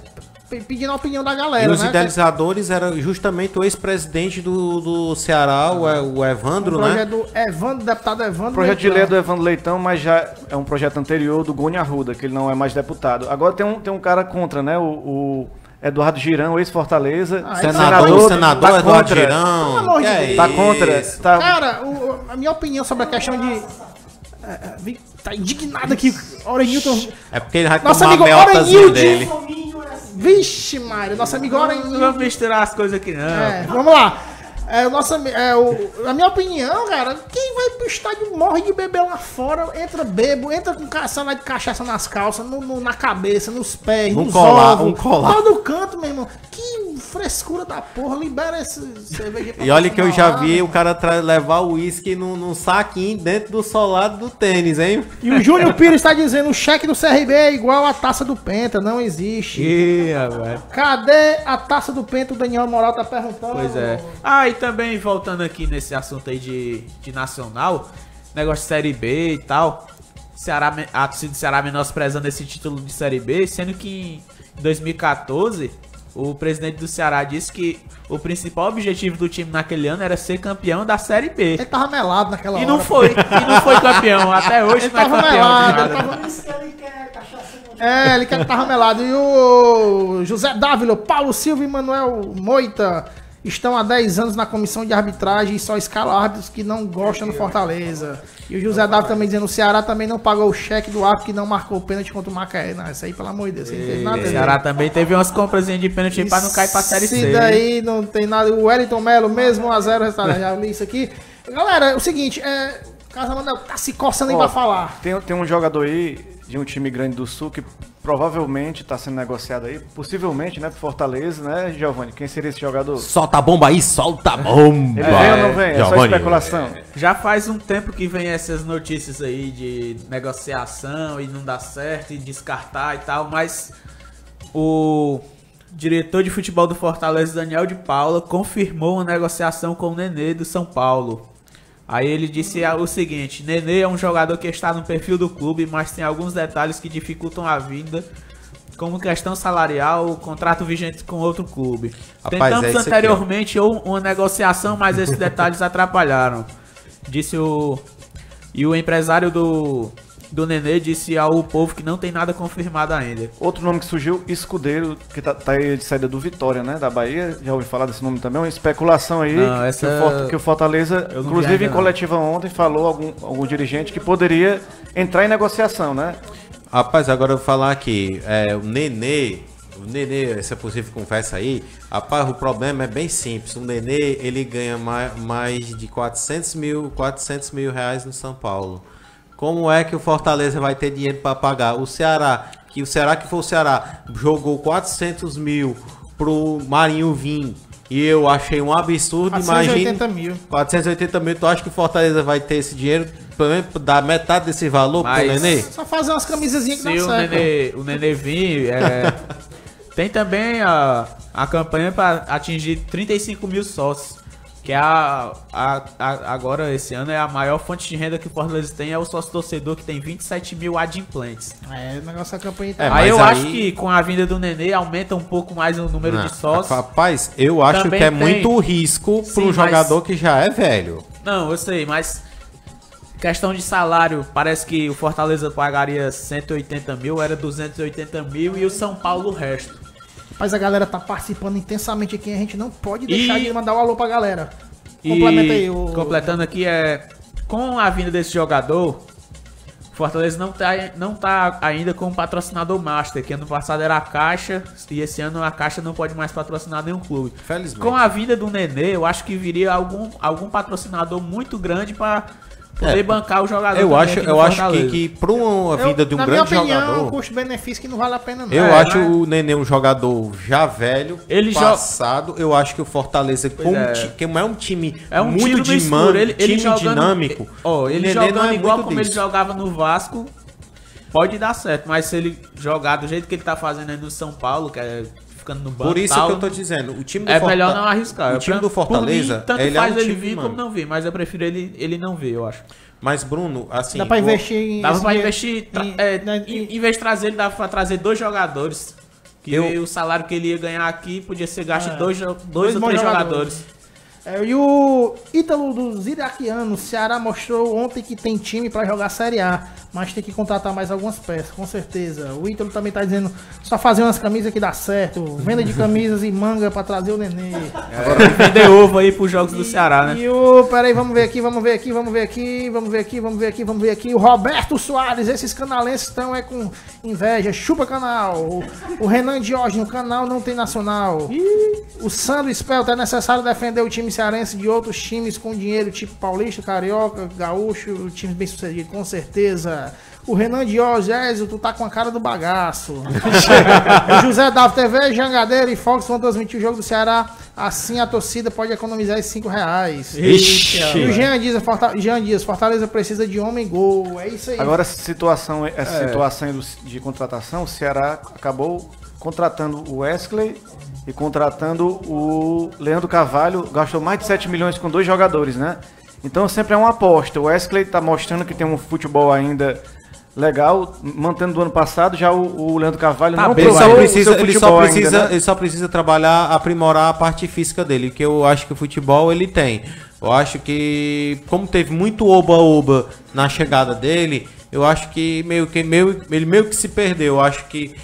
pedindo a opinião da galera, e os idealizadores eram justamente o ex-presidente do Ceará, o Evandro, né? Deputado Evandro. O projeto de lei do Evandro Leitão, mas já é um projeto anterior do Goni Arruda, que ele não é mais deputado. Agora tem um cara contra, né? O Eduardo Girão, ex-Fortaleza. Senador tá Eduardo Girão. Tá contra. Cara, a minha opinião sobre a questão de... tá indignado aqui, Orenilton. É porque ele vai tomar a meotazinha dele. Vixe, Mário, nosso amigo Orenilton. Não vamos misturar as coisas aqui, não. Vamos lá. A minha opinião, cara, quem vai pro estádio morre de beber lá fora, entra bebo, entra com caçamba de cachaça nas calças, na cabeça, nos pés, nos ovos, todo canto, meu irmão. Que frescura da porra, libera esse cerveja. E olha que eu já vi o cara levar o uísque num saquinho dentro do solado do tênis, hein? E o Júnior Pires está dizendo, o cheque do CRB é igual a taça do Penta, não existe. Velho. Cadê a taça do Penta? O Daniel Moral tá perguntando. Pois é. E também voltando aqui nesse assunto aí de nacional, negócio de Série B e tal, a torcida do Ceará menosprezando esse título de Série B, sendo que em 2014 o presidente do Ceará disse que o principal objetivo do time naquele ano era ser campeão da Série B. Ele tava melado naquela hora. E não foi campeão. Até hoje Ele não é tava campeão. melado, de ele nada. tava... ele quer que tava melado. E o José Dávila, Paulo Silva e Manuel Moita estão há 10 anos na comissão de arbitragem e só escalam árbitros que não gostam do Fortaleza. E o José Dávila também dizendo, o Ceará também não pagou o cheque do árbitro que não marcou o pênalti contra o Macaé. Não, isso aí, pelo amor de Deus, não tem nada a O ver. Ceará também teve umas comprazinhas de pênalti pra não cair pra Série C. Isso daí não tem nada. O Wellington Melo, mesmo 1x0, resultado. Já li isso aqui. Galera, é o seguinte, Casa Manuel tá se coçando aí pra falar. Tem um jogador aí de um time grande do Sul que provavelmente está sendo negociado aí, possivelmente, né, pro Fortaleza, né, Giovanni? Quem seria esse jogador? Solta a bomba aí, solta a bomba. Ele vem ou não vem? É só especulação. Já faz um tempo que vem essas notícias aí de negociação e não dá certo e descartar e tal, mas o diretor de futebol do Fortaleza, Daniel de Paula, confirmou uma negociação com o Nenê do São Paulo. Aí ele disse o seguinte: Nenê é um jogador que está no perfil do clube, mas tem alguns detalhes que dificultam a vinda, como questão salarial, contrato vigente com outro clube. Rapaz, Tentamos é isso anteriormente uma negociação, mas esses detalhes atrapalharam. Disse o... E o empresário do Nenê disse ao Povo que não tem nada confirmado ainda. Outro nome que surgiu, Escudeiro, que tá aí de saída do Vitória, né, da Bahia. Já ouvi falar desse nome também, uma especulação aí. Não, essa... que o Fortaleza, Eu não vi inclusive ainda, em não. coletiva ontem, falou algum dirigente que poderia entrar em negociação, né? Rapaz, agora eu vou falar aqui, o Nenê, essa possível conversa aí, rapaz, o problema é bem simples. O Nenê, ele ganha mais de 400 mil reais no São Paulo. Como é que o Fortaleza vai ter dinheiro para pagar? O Ceará que foi o Ceará, jogou 400 mil pro Marinho vir. E eu achei um absurdo, 480 mil. 480 mil, tu acha que o Fortaleza vai ter esse dinheiro, pelo menos dar metade desse valor pro Mas- Nenê? Só fazer umas camisazinhas que Se dá certo. o Nenê vir, tem também a campanha para atingir 35 mil sócios. Que agora, esse ano, é a maior fonte de renda que o Fortaleza tem, é o sócio torcedor, que tem 27 mil adimplentes. O negócio da campanha tá. É, Aí mas eu aí- acho que com a vinda do Nenê aumenta um pouco mais o número Não, de sócios. Rapaz, eu acho Também que é tem. muito risco para Sim, um mas- jogador que já é velho. Não, eu sei, mas questão de salário, parece que o Fortaleza pagaria 180 mil, era 280 mil e o São Paulo o resto. Mas a galera tá participando intensamente aqui, a gente não pode deixar E- de mandar um alô pra galera. Complementa aí o... Completando aqui, com a vinda desse jogador, o Fortaleza não tá ainda com o patrocinador master, que ano passado era a Caixa, e esse ano a Caixa não pode mais patrocinar nenhum clube. Felizmente. Com a vinda do Nenê, eu acho que viria algum patrocinador muito grande para poder bancar o jogador. Eu também acho, aqui no eu acho Fortaleza. que para uma vida de um na grande minha opinião, jogador, custo-benefício que não vale a pena não. eu acho mas- o Nenê um jogador já velho, Ele passado. Eu acho que o Fortaleza, como é. que é um time É um muito tiro no escuro. dinâmico, Ele time jogando, dinâmico. Ó, ele o Nenê jogando não é igual muito como ele disso. jogava no Vasco, pode dar certo. Mas se ele jogar do jeito que ele tá fazendo aí no São Paulo, que é ficando no banco Por isso tal, que eu tô dizendo, o time do é melhor não arriscar. O time do Por Fortaleza, mim, tanto ele faz é um ele time vir como dinâmico. não vir, mas eu prefiro ele não vir, eu acho. Mas Bruno, assim, Dá pra investir em... Dava esse pra dinheiro investir, em- em vez de trazer, ele dava pra trazer 2 jogadores. Que Eu- o salário que ele ia ganhar aqui podia ser gasto em dois ou bons 3 jogadores. E o Ítalo dos iraquianos, Ceará mostrou ontem que tem time pra jogar Série A, mas tem que contratar mais algumas peças, com certeza. O Ítalo também tá dizendo, só fazer umas camisas que dá certo, venda de camisas e manga pra trazer o Nenê. Agora vender ovo aí pros jogos do Ceará, né? E o, peraí, vamos ver aqui. O Roberto Soares, esses canalenses estão com inveja, chupa canal. O Renan Diógenes, no canal não tem nacional. O Sandro Spelta, é necessário defender o time cearense de outros times com dinheiro, tipo Paulista, Carioca, Gaúcho, time bem sucedido, com certeza. O Renan Diógenes, tu tá com a cara do bagaço. O José Davo TV, Jangadeiro e Fox vão transmitir o jogo do Ceará. Assim a torcida pode economizar esses R$5. Ixi. E o Jean Dias, Fortaleza precisa de homem gol. É isso aí. Agora, essa situação de contratação, o Ceará acabou contratando o Wesley e contratando o Leandro Carvalho, gastou mais de 7 milhões com 2 jogadores, né? Então sempre é uma aposta. O Wesley tá mostrando que tem um futebol ainda legal, mantendo do ano passado, já o Leandro Carvalho não Ele provou o seu ele futebol ainda, né? ele só precisa trabalhar, aprimorar a parte física dele, que eu acho que o futebol ele tem. Eu acho que, como teve muito oba-oba na chegada dele, eu acho que ele meio que se perdeu. Eu acho que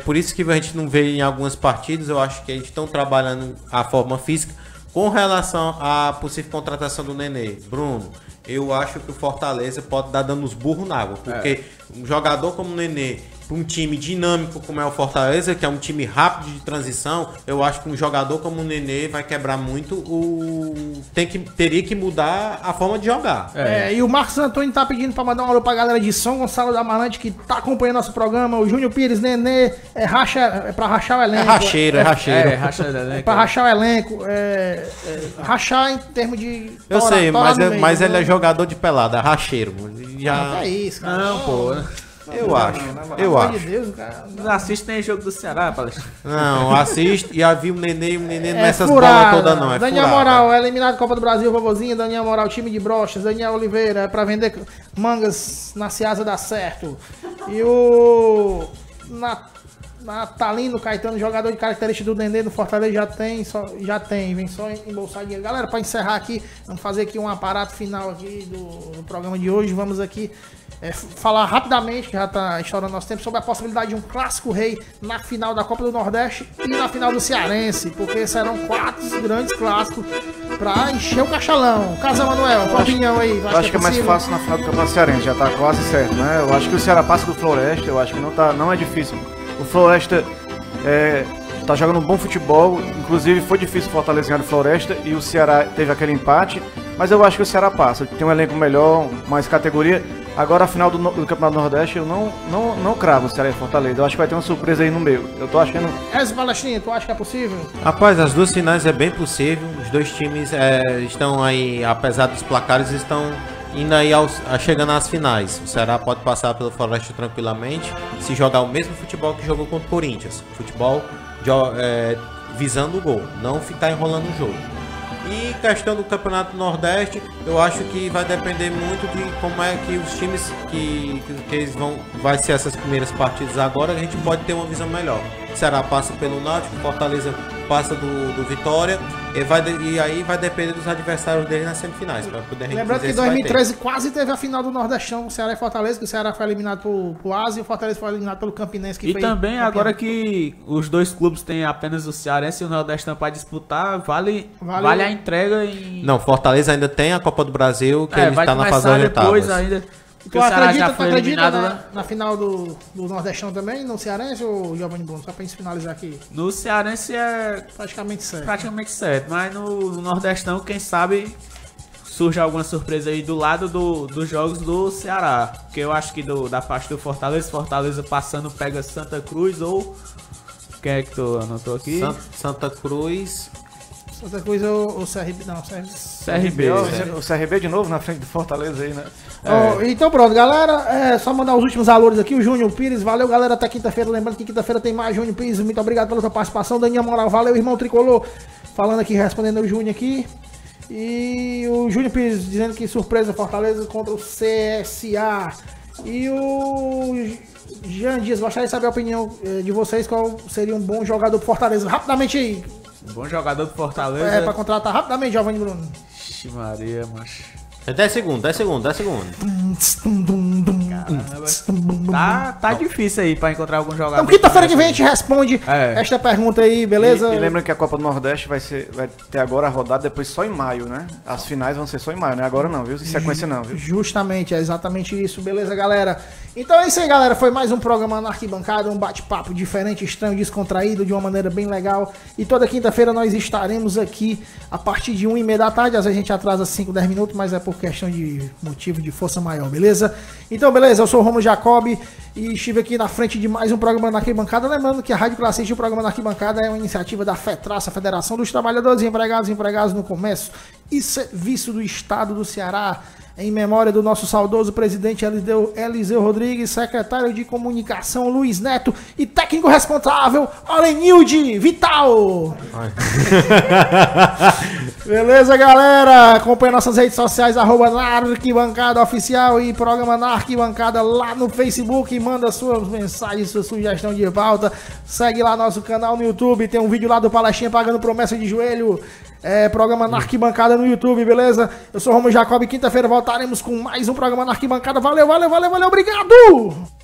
por isso que a gente não vê em algumas partidas. Eu acho que eles estão trabalhando a forma física com relação à possível contratação do Nenê. Bruno, eu acho que o Fortaleza pode dar dando os burros na água, porque um jogador como o Nenê, para um time dinâmico como é o Fortaleza, que é um time rápido de transição, eu acho que um jogador como o Nenê vai quebrar muito teria que mudar a forma de jogar. E o Marcos Antônio tá pedindo pra mandar um alô pra galera de São Gonçalo da Amarante que tá acompanhando nosso programa. O Júnior Pires, Nenê, pra rachar o elenco. É racheiro. É pra rachar o elenco. Rachar em termos de... Eu sei, mas ele é jogador. jogador de pelada, é racheiro. Já... É isso, cara. Não, pô. Eu acho. Pelo amor de Deus, cara. Não assiste nem jogo do Ceará, Palestina. Não, assiste e já vi o Nenê nessas furada. bolas todas não. É Daniel furada. Moral, eliminado da Copa do Brasil, vovozinho. Daniel Moral, time de brochas. Daniel Oliveira, pra vender mangas na Ciasa dá certo. E o Natalino Caetano, jogador de característica do Nenê no Fortaleza, já tem, vem só embolsar dinheiro. Galera, pra encerrar aqui, vamos fazer aqui um aparato final aqui do programa de hoje. Vamos aqui falar rapidamente, que já tá estourando nosso tempo, sobre a possibilidade de um clássico rei na final da Copa do Nordeste e na final do Cearense, porque serão 4 grandes clássicos pra encher o caixalão. Casa Manuel, tua opinião aí? Eu acho que é mais fácil na final do Campeonato Cearense, já tá quase certo, né? Eu acho que o Ceará passa do Floresta, eu acho que não é difícil. O Floresta tá jogando um bom futebol, inclusive foi difícil o Fortaleza ganhar do Floresta e o Ceará teve aquele empate, mas eu acho que o Ceará passa, tem um elenco melhor, mais categoria. Agora a final do Campeonato Nordeste eu não cravo o Ceará e Fortaleza, eu acho que vai ter uma surpresa aí no meio, eu tô achando... Palestina, tu acha que é possível? Rapaz, as duas finais é bem possível, os dois times estão aí, apesar dos placares, estão indo aí chegando às finais. O Ceará pode passar pelo Floresta tranquilamente, se jogar o mesmo futebol que jogou contra o Corinthians, futebol visando o gol, não ficar enrolando o jogo. E questão do Campeonato Nordeste, eu acho que vai depender muito de como é que os times que eles vai ser essas primeiras partidas agora, a gente pode ter uma visão melhor. O Ceará passa pelo Náutico, Fortaleza passa do Vitória, e aí vai depender dos adversários dele nas semifinais. Pra poder Lembrando que em 2013 quase teve a final do Nordestão, o Ceará e Fortaleza, que o Ceará foi eliminado pro Asa e o Fortaleza foi eliminado pelo Campinense. Que e foi também, campeão. agora que os dois clubes têm apenas o Cearense e o Nordestão para disputar, vale a entrega em... Não, Fortaleza ainda tem a Copa do Brasil, que ele está na fase depois orientáveis. ainda. Tu acredita na final do Nordestão também, no Cearense, ou Giovanni Bruno? Só pra gente finalizar aqui. No Cearense é praticamente certo, mas no Nordestão, quem sabe surge alguma surpresa aí do lado dos jogos do Ceará. Porque eu acho que da parte do Fortaleza passando pega Santa Cruz ou... Quem é que tu anotou aqui? Santa Cruz... Outra coisa, o CRB. Não, CRB. O CRB de novo na frente do Fortaleza aí, né? Então pronto, galera. Só mandar os últimos valores aqui. O Júnior Pires, valeu, galera. Até quinta-feira. Lembrando que quinta-feira tem mais. Júnior Pires, muito obrigado pela sua participação. Daniel Moral, valeu, irmão Tricolor. Falando aqui, respondendo o Júnior aqui. E o Júnior Pires dizendo que surpresa Fortaleza contra o CSA. E o Jean Dias, gostaria de saber a opinião de vocês. Qual seria um bom jogador pro Fortaleza? Rapidamente aí. Bom jogador do Fortaleza. Pra contratar rapidamente, Giovanni Bruno. Ixi, Maria, macho. 10 segundos. Tá difícil aí pra encontrar algum jogador. Então, quinta-feira que vem a gente responde esta pergunta aí, beleza? E lembra que a Copa do Nordeste vai ter agora a rodada depois só em maio, né? As finais vão ser só em maio, né? Agora não, viu? Em sequência não, viu? Justamente, é exatamente isso, beleza, galera? Então é isso aí, galera. Foi mais um programa na Arquibancada, um bate-papo diferente, estranho, descontraído, de uma maneira bem legal. E toda quinta-feira nós estaremos aqui a partir de 1h30 da tarde. Às vezes a gente atrasa 5, 10 minutos, mas é por questão de motivo de força maior, beleza? Então, beleza, eu sou o Romulo Jacob e estive aqui na frente de mais um programa na Arquibancada. Lembrando que a Rádio Classista e o programa na Arquibancada é uma iniciativa da FETRAça, Federação dos Trabalhadores e Empregados no Comércio e Serviço do Estado do Ceará, em memória do nosso saudoso presidente Eliseu Rodrigues, secretário de Comunicação Luiz Neto e técnico responsável Alenilde Vital. Beleza, galera? Acompanhe nossas redes sociais, @na Arquibancada Oficial e programa Na Arquibancada lá no Facebook. Manda suas mensagens, sua sugestão de pauta. Segue lá nosso canal no YouTube. Tem um vídeo lá do Palestinha pagando promessa de joelho. Programa Na Arquibancada no YouTube, beleza? Eu sou Romulo Jacob e quinta-feira voltaremos com mais um programa Na Arquibancada. Valeu, obrigado!